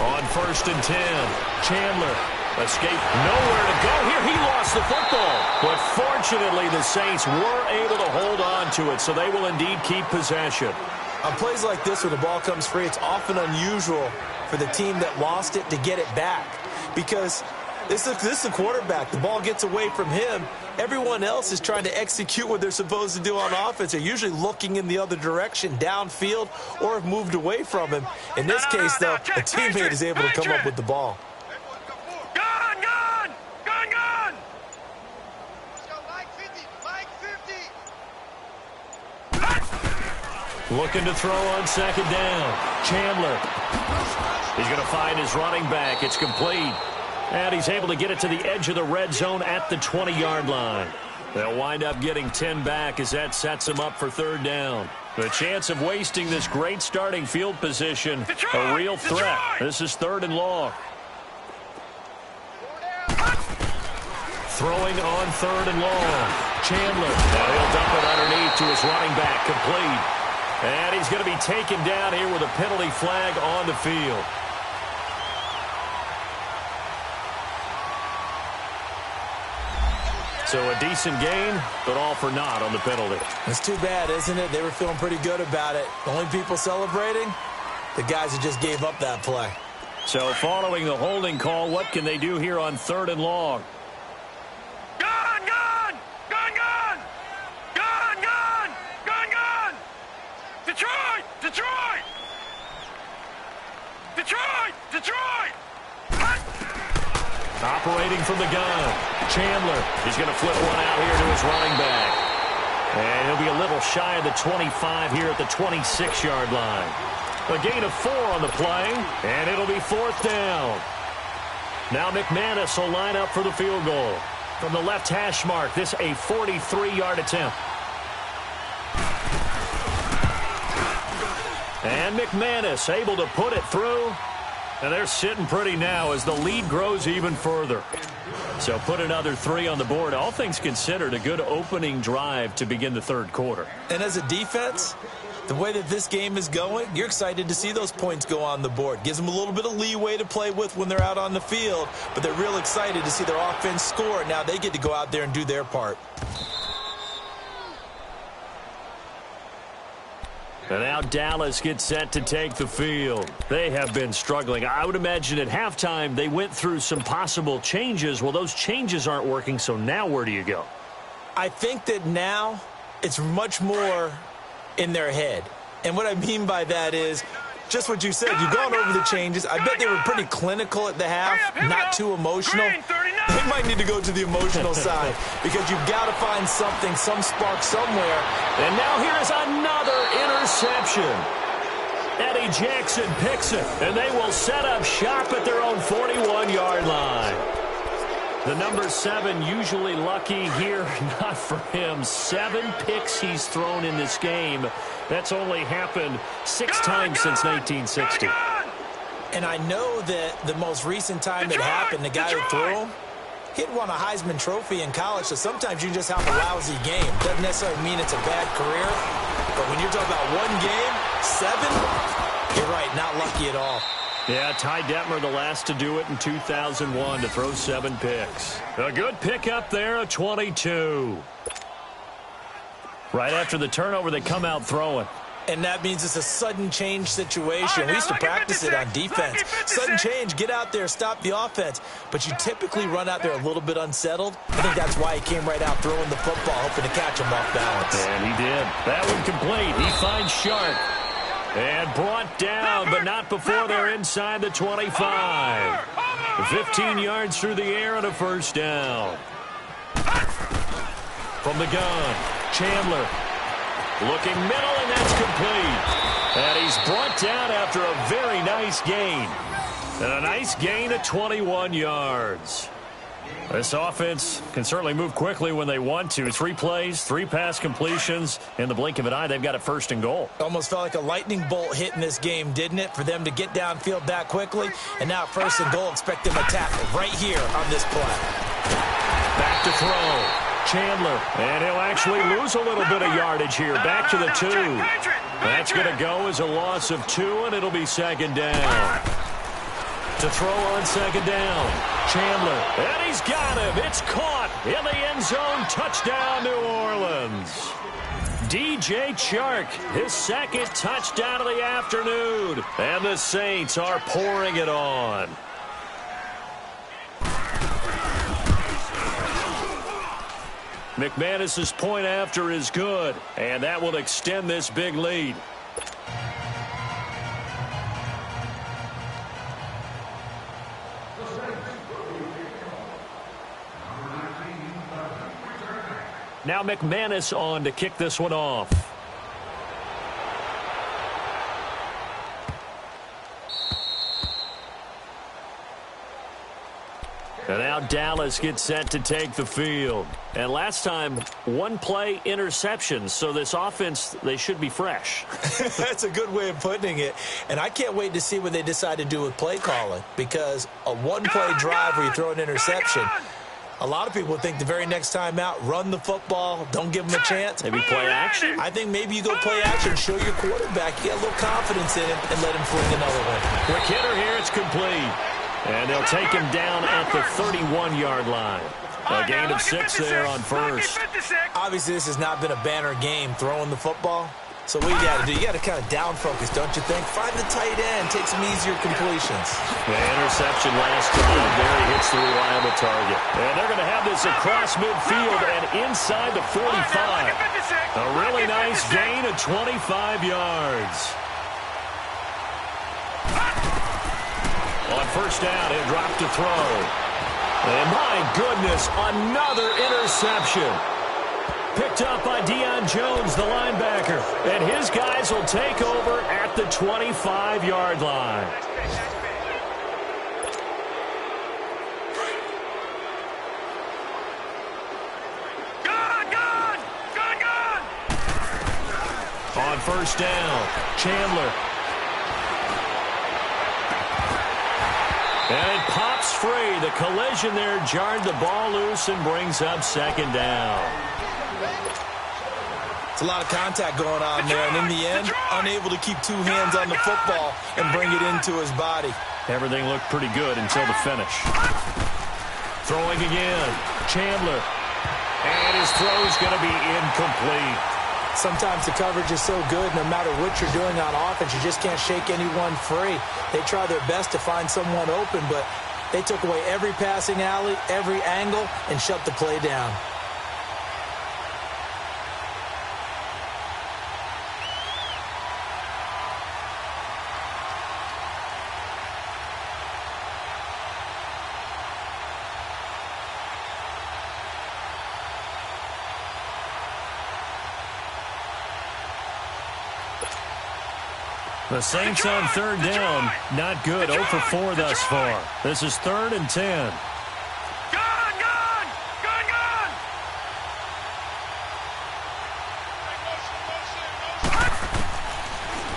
Speaker 1: On 1st and 10, Chandler escaped, nowhere to go here. He lost the football, but fortunately the Saints were able to hold on to it, so they will indeed keep possession.
Speaker 3: On plays like this where the ball comes free, it's often unusual for the team that lost it to get it back, because this is the quarterback. The ball gets away from him. Everyone else is trying to execute what they're supposed to do on offense. They're usually looking in the other direction, downfield, or have moved away from him. In this case, though, a teammate is able to come up with the ball.
Speaker 1: Looking to throw on 2nd down. Chandler. He's going to find his running back. It's complete. And he's able to get it to the edge of the red zone at the 20-yard line. They'll wind up getting 10 back as that sets them up for 3rd down. The chance of wasting this great starting field position, a real threat. This is 3rd and long. Throwing on 3rd and long. Chandler. Now he'll dump it underneath to his running back. Complete. And he's going to be taken down here with a penalty flag on the field. So a decent gain, but all for naught on the penalty.
Speaker 3: It's too bad, isn't it? They were feeling pretty good about it. The only people celebrating, the guys who just gave up that play.
Speaker 1: So following the holding call, what can they do here on 3rd and long?
Speaker 2: Detroit!
Speaker 1: Operating from the gun. Chandler. He's going to flip one out here to his running back. And he'll be a little shy of the 25 here at the 26-yard line. A gain of 4 on the play, and it'll be 4th down. Now McManus will line up for the field goal. From the left hash mark, this a 43-yard attempt. And McManus able to put it through. And they're sitting pretty now as the lead grows even further. So put another 3 on the board. All things considered, a good opening drive to begin the 3rd quarter.
Speaker 3: And as a defense, the way that this game is going, you're excited to see those points go on the board. Gives them a little bit of leeway to play with when they're out on the field, but they're real excited to see their offense score. Now they get to go out there and do their part.
Speaker 1: And now Dallas gets set to take the field. They have been struggling. I would imagine at halftime they went through some possible changes. Well, those changes aren't working, so now where do you go?
Speaker 3: I think that now it's much more in their head. And what I mean by that is just what you said. You've gone over the changes. I bet they were pretty clinical at the half, not too emotional. They might need to go to the emotional side because you've got to find something, some spark somewhere.
Speaker 1: And now here's another interception. Eddie Jackson picks it, and they will set up shop at their own 41-yard line. The number 7 usually lucky here, not for him. 7 picks he's thrown in this game. That's only happened 6 times since 1960.
Speaker 3: And I know that the most recent time it happened, the guy who threw him, he'd won a Heisman Trophy in college, so sometimes you just have a lousy game. Doesn't necessarily mean it's a bad career, but when you're talking about one game, 7, you're right, not lucky at all.
Speaker 1: Yeah, Ty Detmer, the last to do it in 2001, to throw 7 picks. A good pick up there, a 22. Right after the turnover, they come out throwing.
Speaker 3: And that means it's a sudden change situation. We used to practice it on defense. Sudden change, get out there, stop the offense. But you typically run out there a little bit unsettled. I think that's why he came right out throwing the football, hoping to catch him off balance.
Speaker 1: And he did. That one complete. He finds Sharp. And brought down, but not before they're inside the 25. 15 yards through the air and a first down. From the gun, Chandler. Looking middle, and that's complete. And he's brought down after a very nice gain. And a nice gain of 21 yards. This offense can certainly move quickly when they want to. 3 plays, 3 pass completions. In the blink of an eye, they've got it first and goal.
Speaker 3: Almost felt like a lightning bolt hit in this game, didn't it? For them to get downfield that quickly. And now first and goal, expect them to tackle right here on this play.
Speaker 1: Back to throw. Chandler. And he'll actually lose a little bit of yardage here. Back to the 2. That's going to go as a loss of 2, and it'll be second down. To throw on second down. Chandler. And he's got him. It's caught in the end zone. Touchdown, New Orleans. DJ Chark, his second touchdown of the afternoon. And the Saints are pouring it on. McManus's point after is good, and that will extend this big lead. Now McManus on to kick this one off. And now Dallas gets set to take the field. And last time, 1 play interception. So this offense, they should be fresh.
Speaker 3: That's a good way of putting it. And I can't wait to see what they decide to do with play calling. Because a 1-play drive where you throw an interception, a lot of people think the very next time out, run the football, don't give them a chance.
Speaker 1: Maybe play action?
Speaker 3: I think maybe you go play action, show your quarterback, you get a little confidence in him, and let him fling another one.
Speaker 1: Quick hitter here, it's complete. And they'll take him down at the 31-yard line. A gain of 6 there on first.
Speaker 3: Obviously, this has not been a banner game throwing the football. So what you got to do, you got to kind of down focus, don't you think? Find the tight end, take some easier completions.
Speaker 1: The interception last drive there, he hits the reliable target. And they're going to have this across midfield and inside the 45. A really nice gain of 25 yards. On first down, he'll drop to throw. And my goodness, another interception. Picked up by Deion Jones, the linebacker. And his guys will take over at the 25-yard line. On first down, Chandler. And it pops free. The collision there jarred the ball loose and brings up second down.
Speaker 3: It's a lot of contact going on there, and in the end, unable to keep 2 hands on the football and bring it into his body.
Speaker 1: Everything looked pretty good until the finish. Throwing again, Chandler. And his throw's going to be incomplete.
Speaker 3: Sometimes the coverage is so good, no matter what you're doing on offense, you just can't shake anyone free. They try their best to find someone open, but they took away every passing alley, every angle, and shut the play down.
Speaker 1: The Saints on third down, not good. 0 for 4 thus far. This is 3rd and 10.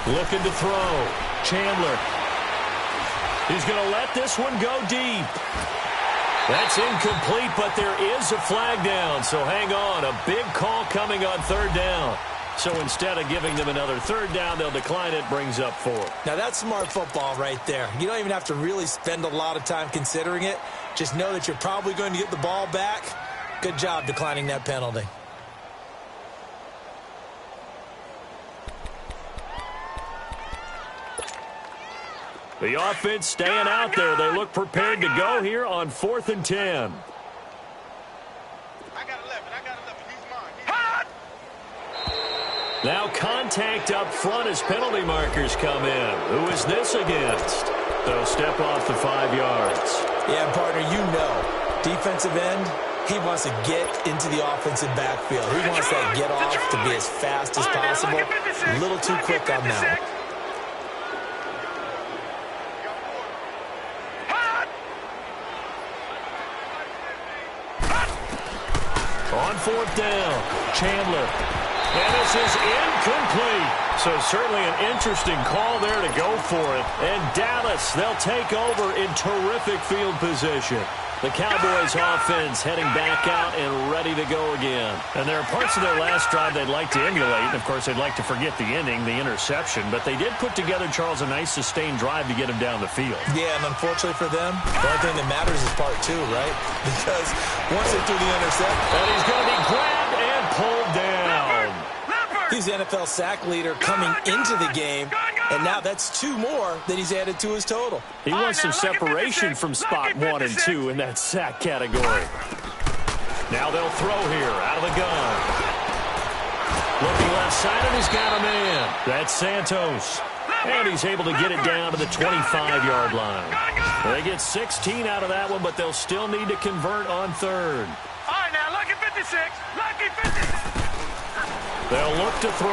Speaker 1: Looking to throw. Chandler. He's going to let this one go deep. That's incomplete, but there is a flag down, so hang on. A big call coming on 3rd down. So instead of giving them another 3rd down, they'll decline it, brings up 4.
Speaker 3: Now, that's smart football right there. You don't even have to really spend a lot of time considering it. Just know that you're probably going to get the ball back. Good job declining that penalty.
Speaker 1: The offense staying out there. They look prepared to go here on 4th and 10.
Speaker 2: I got 11. He's mine.
Speaker 1: Now contact up front as penalty markers come in. Who is this against? They'll step off the 5 yards.
Speaker 3: Yeah, partner, you know, defensive end, he wants to get into the offensive backfield. He wants that get off to be as fast as possible. A little too quick on that one.
Speaker 1: On 4th down, Chandler. And this is incomplete. So certainly an interesting call there to go for it. And Dallas, they'll take over in terrific field position. The Cowboys offense heading back out and ready to go again. And there are parts of their last drive they'd like to emulate. And of course, they'd like to forget the inning, the interception. But they did put together, Charles, a nice sustained drive to get him down the field.
Speaker 3: Yeah, and unfortunately for them, the only thing that matters is part 2, right? Because once they threw the interception,
Speaker 1: and he's going to be grabbed and pulled down.
Speaker 3: He's the NFL sack leader coming into the game, and now that's 2 more that he's added to his total.
Speaker 1: He wants some separation from spot 1 and 2 in that sack category. Now they'll throw here out of the gun. Looking left side, and he's got a man. That's Santos. And he's able to get it down to the 25-yard line. They get 16 out of that one, but they'll still need to convert on 3rd.
Speaker 2: All right, now, lucky 56. Lucky 56.
Speaker 1: They'll look to throw.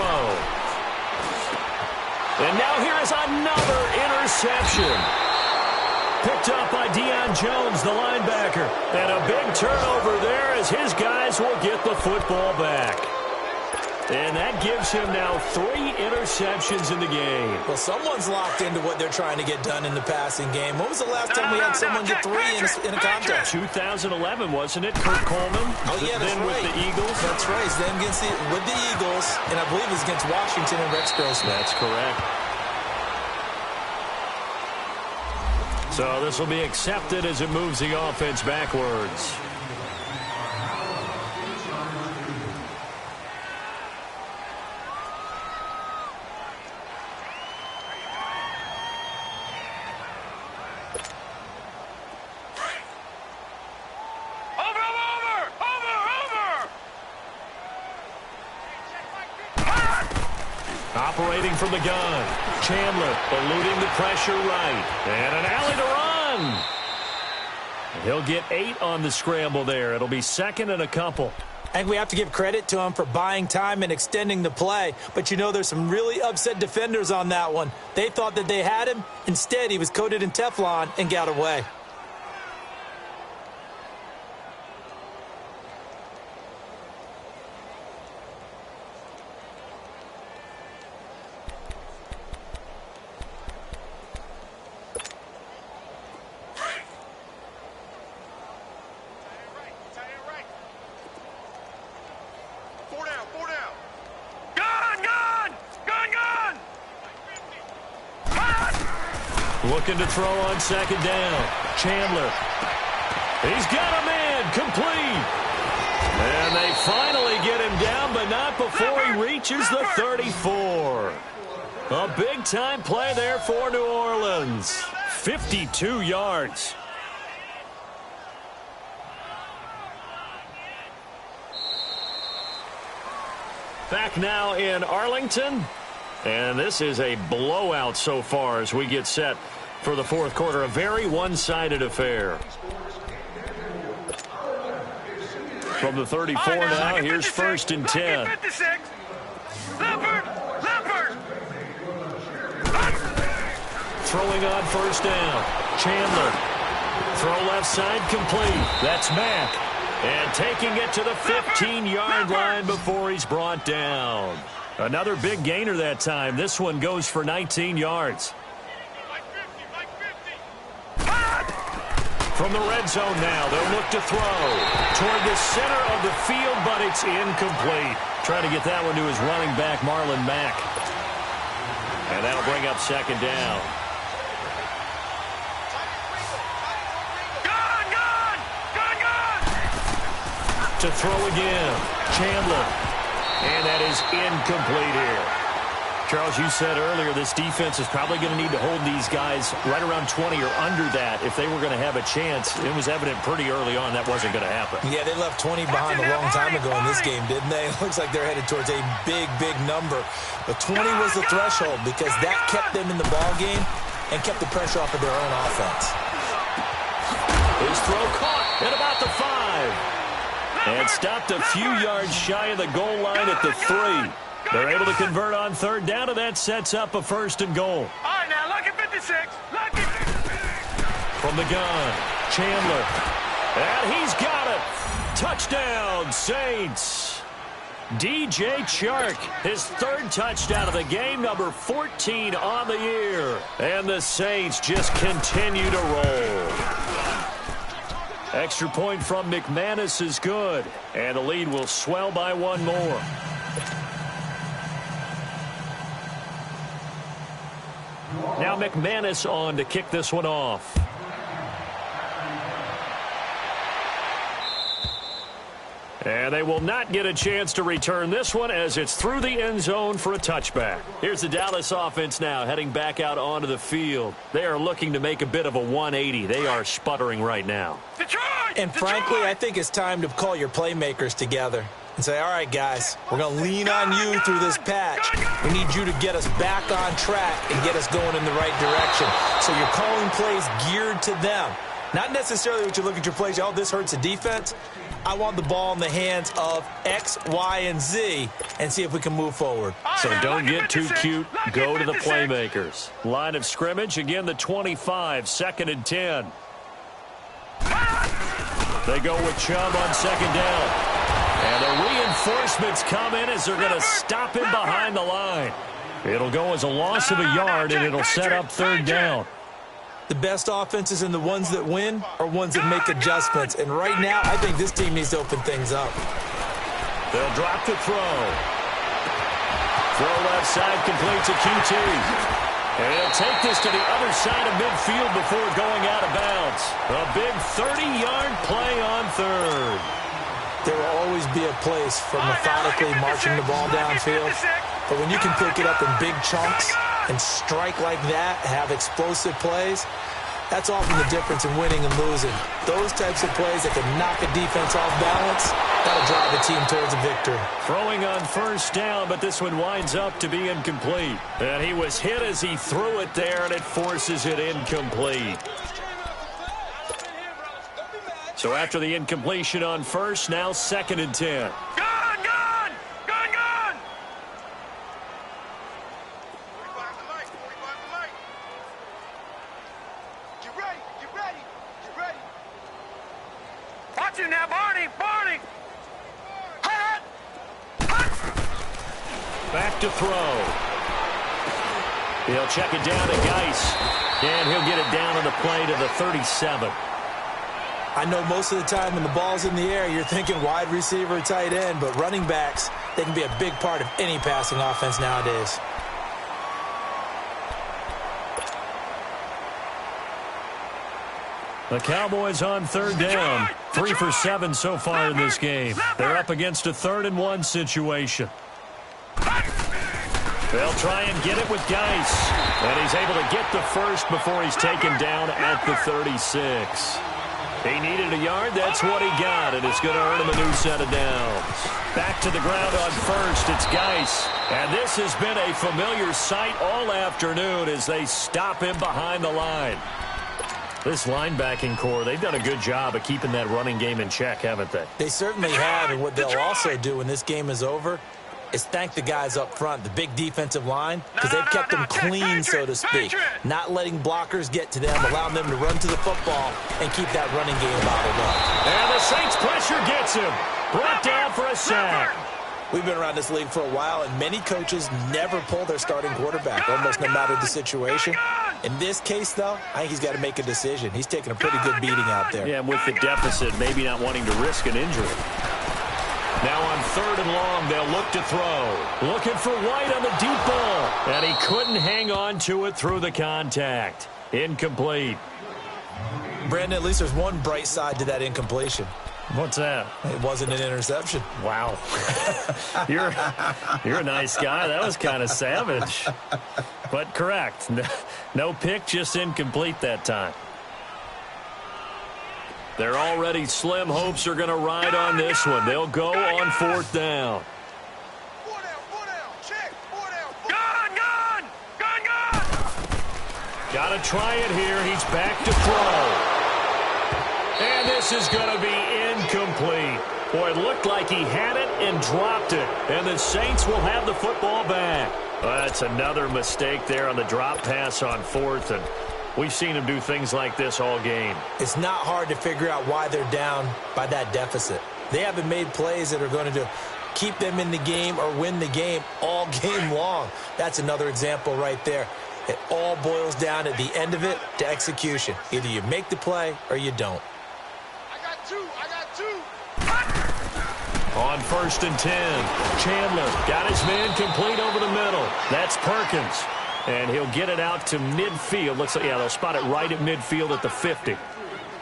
Speaker 1: And now here is another interception. Picked up by Deion Jones, the linebacker. And a big turnover there as his guys will get the football back. And that gives him now 3 interceptions in the game.
Speaker 3: Well, someone's locked into what they're trying to get done in the passing game. When was the last time we had someone get 3 in a contest?
Speaker 1: 2011, wasn't it? Kurt Coleman?
Speaker 3: Oh, yeah, that's
Speaker 1: then
Speaker 3: right.
Speaker 1: With the Eagles?
Speaker 3: That's right. Then with the Eagles, and I believe it was against Washington and Rex Grossman.
Speaker 1: That's correct. So this will be accepted as it moves the offense backwards. Operating from the gun. Chandler eluding the pressure right. And an alley to run. He'll get 8 on the scramble there. It'll be 2nd and a couple.
Speaker 3: I think we have to give credit to him for buying time and extending the play. But, you know, there's some really upset defenders on that one. They thought that they had him. Instead, he was coated in Teflon and got away.
Speaker 1: Looking to throw on 2nd down. Chandler. He's got a man. Complete. And they finally get him down, but not before he reaches the 34. A big-time play there for New Orleans. 52 yards. Back now in Arlington. And this is a blowout so far as we get set for the 4th quarter. A very one-sided affair. From the 34 now, here's 1st and 10. throwing on first down. Chandler. Throw left side complete. That's Mack. And taking it to the 15-yard line before he's brought down. Another big gainer that time. This one goes for 19 yards. From the red zone now, they'll look to throw toward the center of the field, but it's incomplete. Trying to get that one to his running back, Marlon Mack. And that'll bring up second down. To throw again, Chandler. And that is incomplete here. Charles, you said earlier this defense is probably going to need to hold these guys right around 20 or under that if they were going to have a chance. It was evident pretty early on that wasn't going to happen.
Speaker 3: Yeah, they left 20 behind a long time ago in this game, didn't they? It looks like they're headed towards a big, big number. But 20 was the threshold because that kept them in the ball game and kept the pressure off of their own offense.
Speaker 1: His throw caught at about the 5. And stopped a few yards shy of the goal line at the 3. They're able to convert on third down, and that sets up a first and goal.
Speaker 2: All right, now, lucky 56. Lucky 56.
Speaker 1: From the gun, Chandler. And he's got it. Touchdown, Saints. DJ Chark, his third touchdown of the game, number 14 on the year. And the Saints just continue to roll. Extra point from McManus is good, and the lead will swell by one more. Now McManus on to kick this one off. And they will not get a chance to return this one as it's through the end zone for a touchback. Here's the Dallas offense now heading back out onto the field. They are looking to make a bit of a 180. They are sputtering right now.
Speaker 3: And frankly, I think it's time to call your playmakers together and say, all right, guys, we're going to lean on you through this patch. We need you to get us back on track and get us going in the right direction. So you're calling plays geared to them. Not necessarily what you look at your plays, oh, this hurts the defense. I want the ball in the hands of X, Y, and Z and see if we can move forward.
Speaker 1: So don't get too cute. Go to the playmakers. Line of scrimmage, again, the 25, 2nd and 10. They go with Chubb on second down. And the reinforcements come in as they're going to stop him behind the line. It'll go as a loss of a yard, and it'll set up third down.
Speaker 3: The best offenses and the ones that win are ones that make adjustments. And right now, I think this team needs to open things up.
Speaker 1: They'll drop to throw. Throw left side complete to QT. And he'll take this to the other side of midfield before going out of bounds. A big 30-yard play on third.
Speaker 3: There will always be a place for methodically marching the ball downfield. But when you can pick it up in big chunks and strike like that, have explosive plays, that's often the difference in winning and losing. Those types of plays that can knock a defense off balance, that'll drive a team towards a victory.
Speaker 1: Throwing on first down, but this one winds up to be incomplete. And he was hit as he threw it there, and it forces it incomplete. So after the incompletion on first, now 2nd and 10.
Speaker 2: Now, Barney!
Speaker 1: Back to throw. He'll check it down to Geis. And he'll get it down on the play to the 37.
Speaker 3: I know most of the time when the ball's in the air, you're thinking wide receiver, tight end, but running backs, they can be a big part of any passing offense nowadays.
Speaker 1: The Cowboys on third down. 3 for 7 so far in this game. They're up against a 3rd and 1 situation. They'll try and get it with Geis. And he's able to get the first before he's taken down at the 36. He needed a yard. That's what he got. And it's going to earn him a new set of downs. Back to the ground on first. It's Geis. And this has been a familiar sight all afternoon as they stop him behind the line. This linebacking core, they've done a good job of keeping that running game in check, haven't they?
Speaker 3: They certainly have, and what they'll also do when this game is over, is thank the guys up front, the big defensive line, because they've kept them clean, so to speak. Not letting blockers get to them, allowing them to run to the football and keep that running game bottled up.
Speaker 1: And the Saints pressure gets him. Brought down for a sack.
Speaker 3: We've been around this league for a while, and many coaches never pull their starting quarterback, almost no matter the situation. In this case, though, I think he's got to make a decision. He's taking a pretty good beating out there.
Speaker 1: Yeah, and with the deficit, maybe not wanting to risk an injury. Now on 3rd and long, they'll look to throw. Looking for White on the deep ball. And he couldn't hang on to it through the contact. Incomplete.
Speaker 3: Brandon, at least there's one bright side to that incompletion.
Speaker 1: What's that?
Speaker 3: It wasn't an interception.
Speaker 1: Wow. You're a nice guy. That was kind of savage. But correct. No pick, just incomplete that time. Their already slim hopes are going to ride on this one. They'll go on 4th down. Got to try it here. He's back to throw. And this is going to be incomplete. Boy, it looked like he had it and dropped it. And the Saints will have the football back. Well, that's another mistake there on the drop pass on 4th. And we've seen him do things like this all game.
Speaker 3: It's not hard to figure out why they're down by that deficit. They haven't made plays that are going to keep them in the game or win the game all game long. That's another example right there. It all boils down at the end of it to execution. Either you make the play or you don't.
Speaker 2: I got two.
Speaker 1: On 1st and 10, Chandler got his man complete over the middle. That's Perkins. And he'll get it out to midfield. Looks like, yeah, they'll spot it right at midfield at the 50.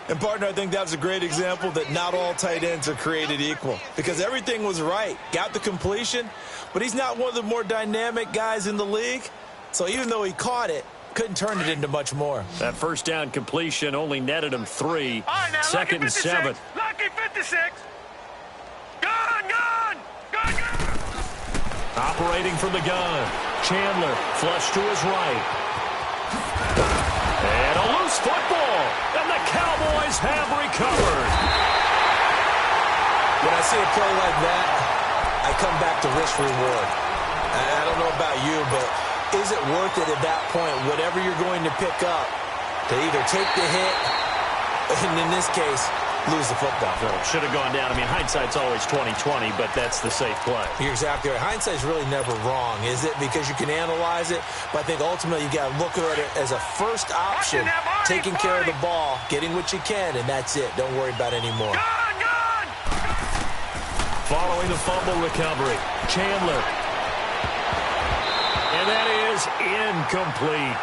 Speaker 3: And, partner, I think that was a great example that not all tight ends are created equal. Because everything was right. Got the completion, but he's not one of the more dynamic guys in the league. So even though he caught it, couldn't turn it into much more.
Speaker 1: That first down completion only netted him 3. Right, now, 2nd and 7.
Speaker 2: Lucky 56. Gun.
Speaker 1: Operating from the gun. Chandler flush to his right. And a loose football. And the Cowboys have recovered.
Speaker 3: When I see a play like that, I come back to risk reward. I don't know about you, but is it worth it at that point, whatever you're going to pick up, to either take the hit, and in this case, lose the football?
Speaker 1: So should have gone down. I mean, hindsight's always 20/20, but that's the safe play.
Speaker 3: You're exactly right. Hindsight's really never wrong, is it? Because you can analyze it, but I think ultimately you got to look at it as a first option, taking care of the ball, getting what you can, and that's it. Don't worry about it anymore.
Speaker 1: Following the fumble recovery, Chandler. And that is incomplete.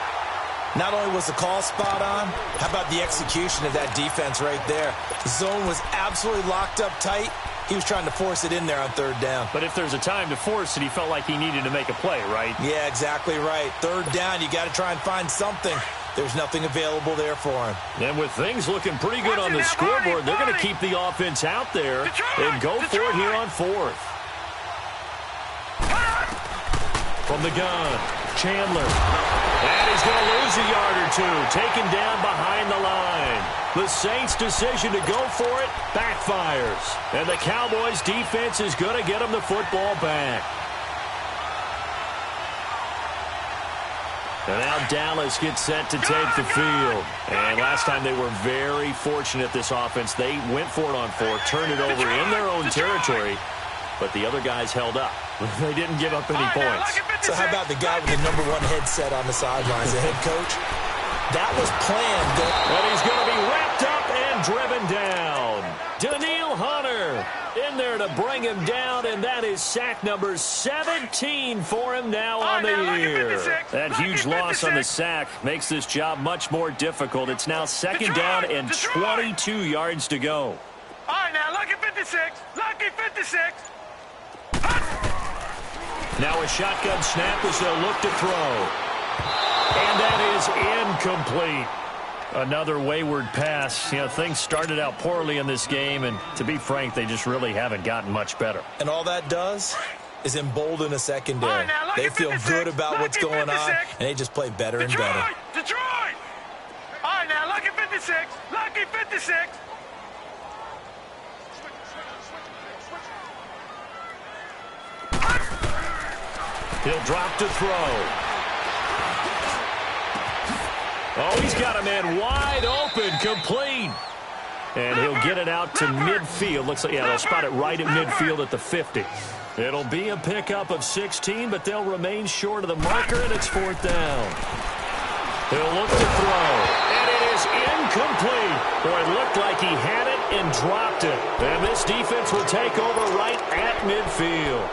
Speaker 3: Not only was the call spot on, how about the execution of that defense right there? The zone was absolutely locked up tight. He was trying to force it in there on 3rd down.
Speaker 1: But if there's a time to force it, he felt like he needed to make a play, right?
Speaker 3: Yeah, exactly right. 3rd down, you got to try and find something. There's nothing available there for him.
Speaker 1: And with things looking pretty good on the scoreboard, they're going to keep the offense out there and go for it here on 4th. From the gun, Chandler. And he's going to lose a yard or two, taken down behind the line. The Saints' decision to go for it backfires. And the Cowboys' defense is going to get them the football back. And now Dallas gets set to take the field. And last time they were very fortunate, this offense. They went for it on 4, turned it over in their own territory. But the other guys held up. They didn't give up any points.
Speaker 3: So how about the guy with the #1 headset on the sidelines, the head coach? That was planned.
Speaker 1: And he's going to be wrapped up and driven down. Daniil Hunter in there to bring him down, and that is sack number 17 for him now on the year. That huge loss on the sack makes this job much more difficult. It's now 2nd down and 22 yards to go.
Speaker 2: All right, now, lucky 56. Lucky 56.
Speaker 1: Now a shotgun snap as they'll look to throw. And that is incomplete. Another wayward pass. You know, things started out poorly in this game, and to be frank, they just really haven't gotten much better.
Speaker 3: And all that does is embolden a secondary. They feel good about what's going on, and they just play better and better.
Speaker 2: Detroit! All right, now, lucky 56. Lucky 56.
Speaker 1: He'll drop to throw. Oh, he's got a man wide open, complete. And he'll get it out to midfield. Looks like, yeah, they'll spot it right at midfield at the 50. It'll be a pickup of 16, but they'll remain short of the marker, and it's 4th down. He'll look to throw, and it is incomplete. Boy, it looked like he had it and dropped it. And this defense will take over right at midfield.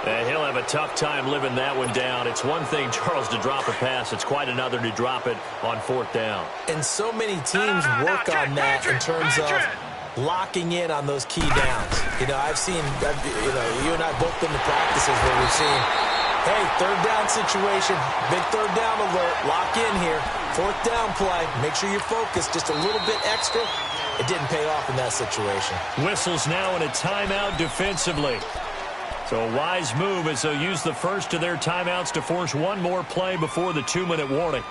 Speaker 1: And he'll have a tough time living that one down. It's one thing, Charles, to drop a pass. It's quite another to drop it on 4th down.
Speaker 3: And so many teams work on that in terms of locking in on those key downs. You know, I've seen, you and I both been to practices where we've seen, hey, 3rd down situation, big 3rd down alert, lock in here, 4th down play, make sure you're focused just a little bit extra. It didn't pay off in that situation.
Speaker 1: Whistles now in a timeout defensively. So a wise move as they'll use the first of their timeouts to force one more play before the 2-minute warning.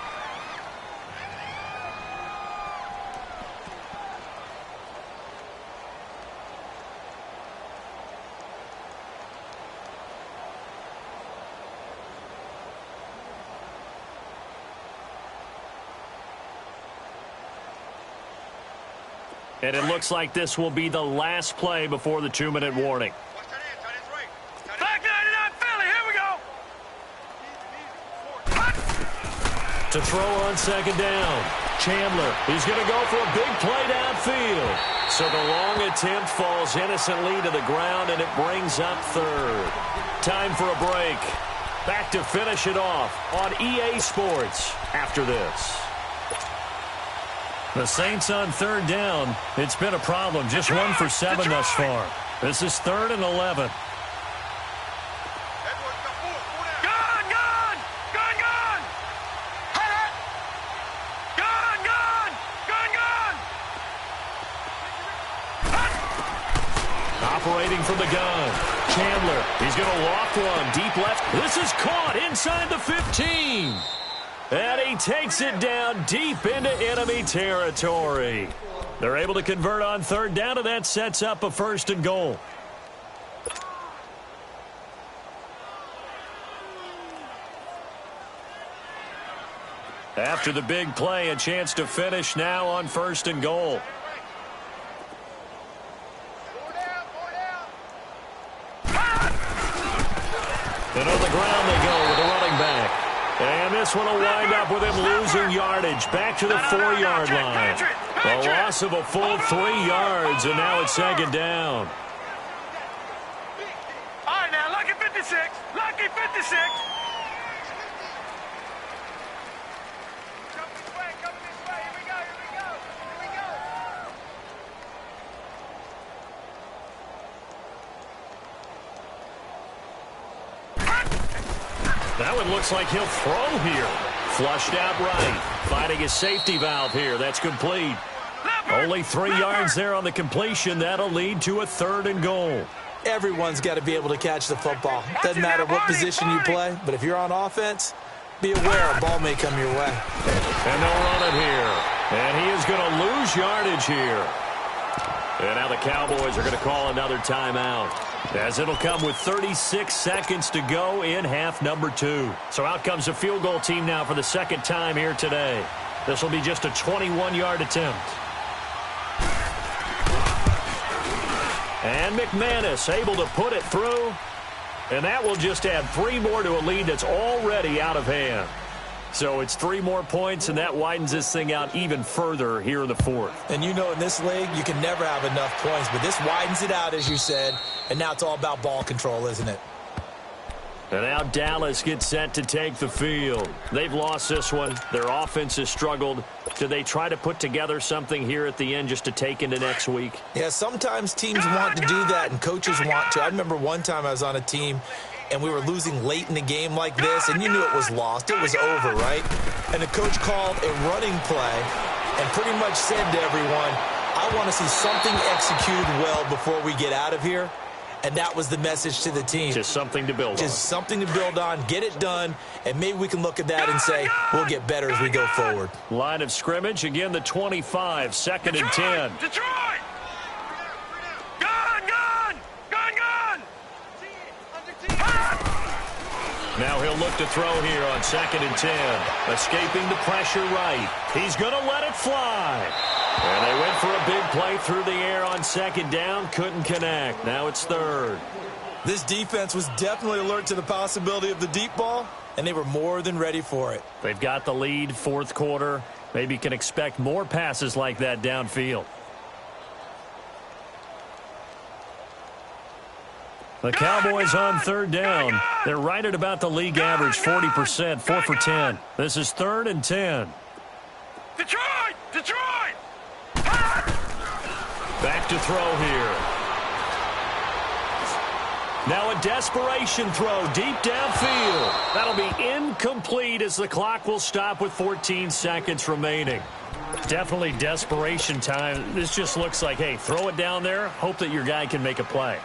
Speaker 1: And it looks like this will be the last play before the 2-minute warning. To throw on 2nd down. Chandler, he's going to go for a big play downfield. So the long attempt falls innocently to the ground, and it brings up 3rd. Time for a break. Back to finish it off on EA Sports after this. The Saints on 3rd down. It's been a problem. Just 1 for 7 thus far. This is 3rd and 11. Operating from the gun. Chandler, he's going to loft one deep left. This is caught inside the 15. And he takes it down deep into enemy territory. They're able to convert on 3rd down, and that sets up a 1st and goal. After the big play, a chance to finish now on 1st and goal. And on the ground they go with the running back. And this one will wind up with him losing yardage back to the 4-yard line. A loss of a full 3 yards, and now it's 2nd down.
Speaker 2: All right, now, lucky 56. Lucky 56. Come this way. Here we go.
Speaker 1: That one looks like he'll throw here. Flushed out right. Finding his safety valve here. That's complete. Only 3 yards there on the completion. That'll lead to a 3rd and goal.
Speaker 3: Everyone's got to be able to catch the football. Doesn't matter what position you play, but if you're on offense, be aware a ball may come your way.
Speaker 1: And they'll run it here. And he is going to lose yardage here. And now the Cowboys are going to call another timeout, as it'll come with 36 seconds to go in half number 2. So out comes a field goal team now for the 2nd time here today. This will be just a 21-yard attempt. And McManus able to put it through. And that will just add 3 more to a lead that's already out of hand. So it's 3 more points, and that widens this thing out even further here in the 4th.
Speaker 3: And you know in this league, you can never have enough points, but this widens it out, as you said, and now it's all about ball control, isn't it?
Speaker 1: And now Dallas gets set to take the field. They've lost this one. Their offense has struggled. Do they try to put together something here at the end just to take into next week?
Speaker 3: Yeah, sometimes teams want to do that, and coaches want to. I remember one time I was on a team, and we were losing late in the game like this, and you knew it was lost. It was over, right? And the coach called a running play and pretty much said to everyone, I want to see something executed well before we get out of here. And that was the message to the team.
Speaker 1: Just something to build on.
Speaker 3: Just something to build on, get it done, and maybe we can look at that and say, we'll get better as we go forward.
Speaker 1: Line of scrimmage, again the 25, 2nd and 10.
Speaker 2: Detroit! Gun!
Speaker 1: Now he'll look to throw here on 2nd and 10. Escaping the pressure right. He's going to let it fly. And they went for a big play through the air on 2nd down. Couldn't connect. Now it's 3rd.
Speaker 3: This defense was definitely alert to the possibility of the deep ball, and they were more than ready for it.
Speaker 1: They've got the lead, 4th quarter. Maybe can expect more passes like that downfield. The Cowboys on 3rd down. They're right at about the league average, 40%, 4 for 10. This is 3rd and 10.
Speaker 2: Detroit! Detroit!
Speaker 1: Back to throw here. Now a desperation throw deep downfield. That'll be incomplete as the clock will stop with 14 seconds remaining. Definitely desperation time. This just looks like, hey, throw it down there, hope that your guy can make a play.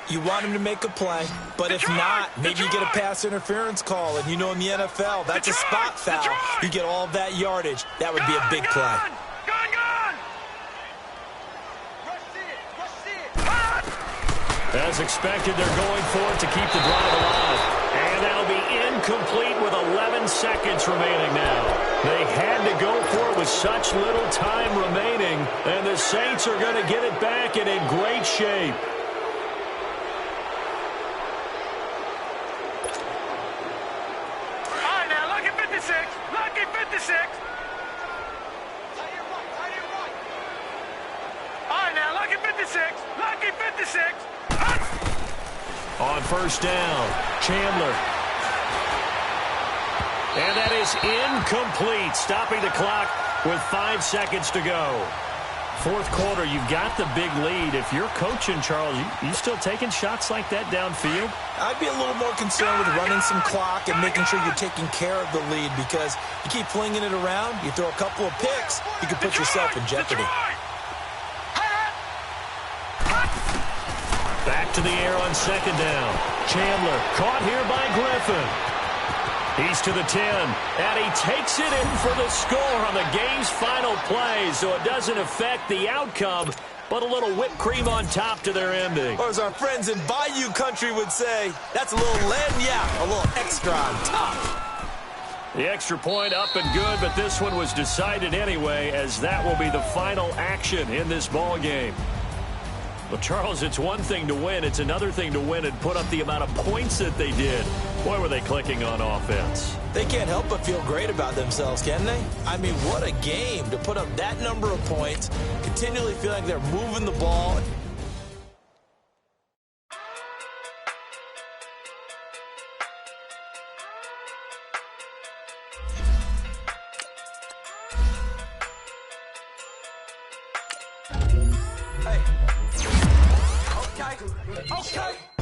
Speaker 3: You want him to make a play, but if not, maybe you get a pass interference call, and you know in the NFL, that's a spot foul. You get all of that yardage. That would be a big play.
Speaker 1: As expected, they're going for it to keep the drive alive. And that'll be incomplete with 11 seconds remaining now. They had to go for it with such little time remaining, and the Saints are going to get it back and in great shape.
Speaker 2: Lucky 56. All right, now, lucky 56. Lucky 56.
Speaker 1: On 1st down, Chandler. And that is incomplete, stopping the clock with 5 seconds to go. 4th quarter, you've got the big lead. If you're coaching, Charles, you still taking shots like that downfield?
Speaker 3: I'd be a little more concerned with running some clock and making sure you're taking care of the lead, because you keep flinging it around, you throw a couple of picks, you can put yourself in jeopardy.
Speaker 1: Back to the air on 2nd down. Chandler caught here by Griffin. He's to the 10, and he takes it in for the score on the game's final play, so it doesn't affect the outcome, but a little whipped cream on top to their ending.
Speaker 3: Or as our friends in Bayou Country would say, that's a little lagniappe, a little extra on top.
Speaker 1: The extra point up and good, but this one was decided anyway, as that will be the final action in this ball game. Well, Charles, it's one thing to win. It's another thing to win and put up the amount of points that they did. Boy, were they clicking on offense.
Speaker 3: They can't help but feel great about themselves, can they? I mean, what a game to put up that number of points, continually feel like they're moving the ball. Hey. Okay.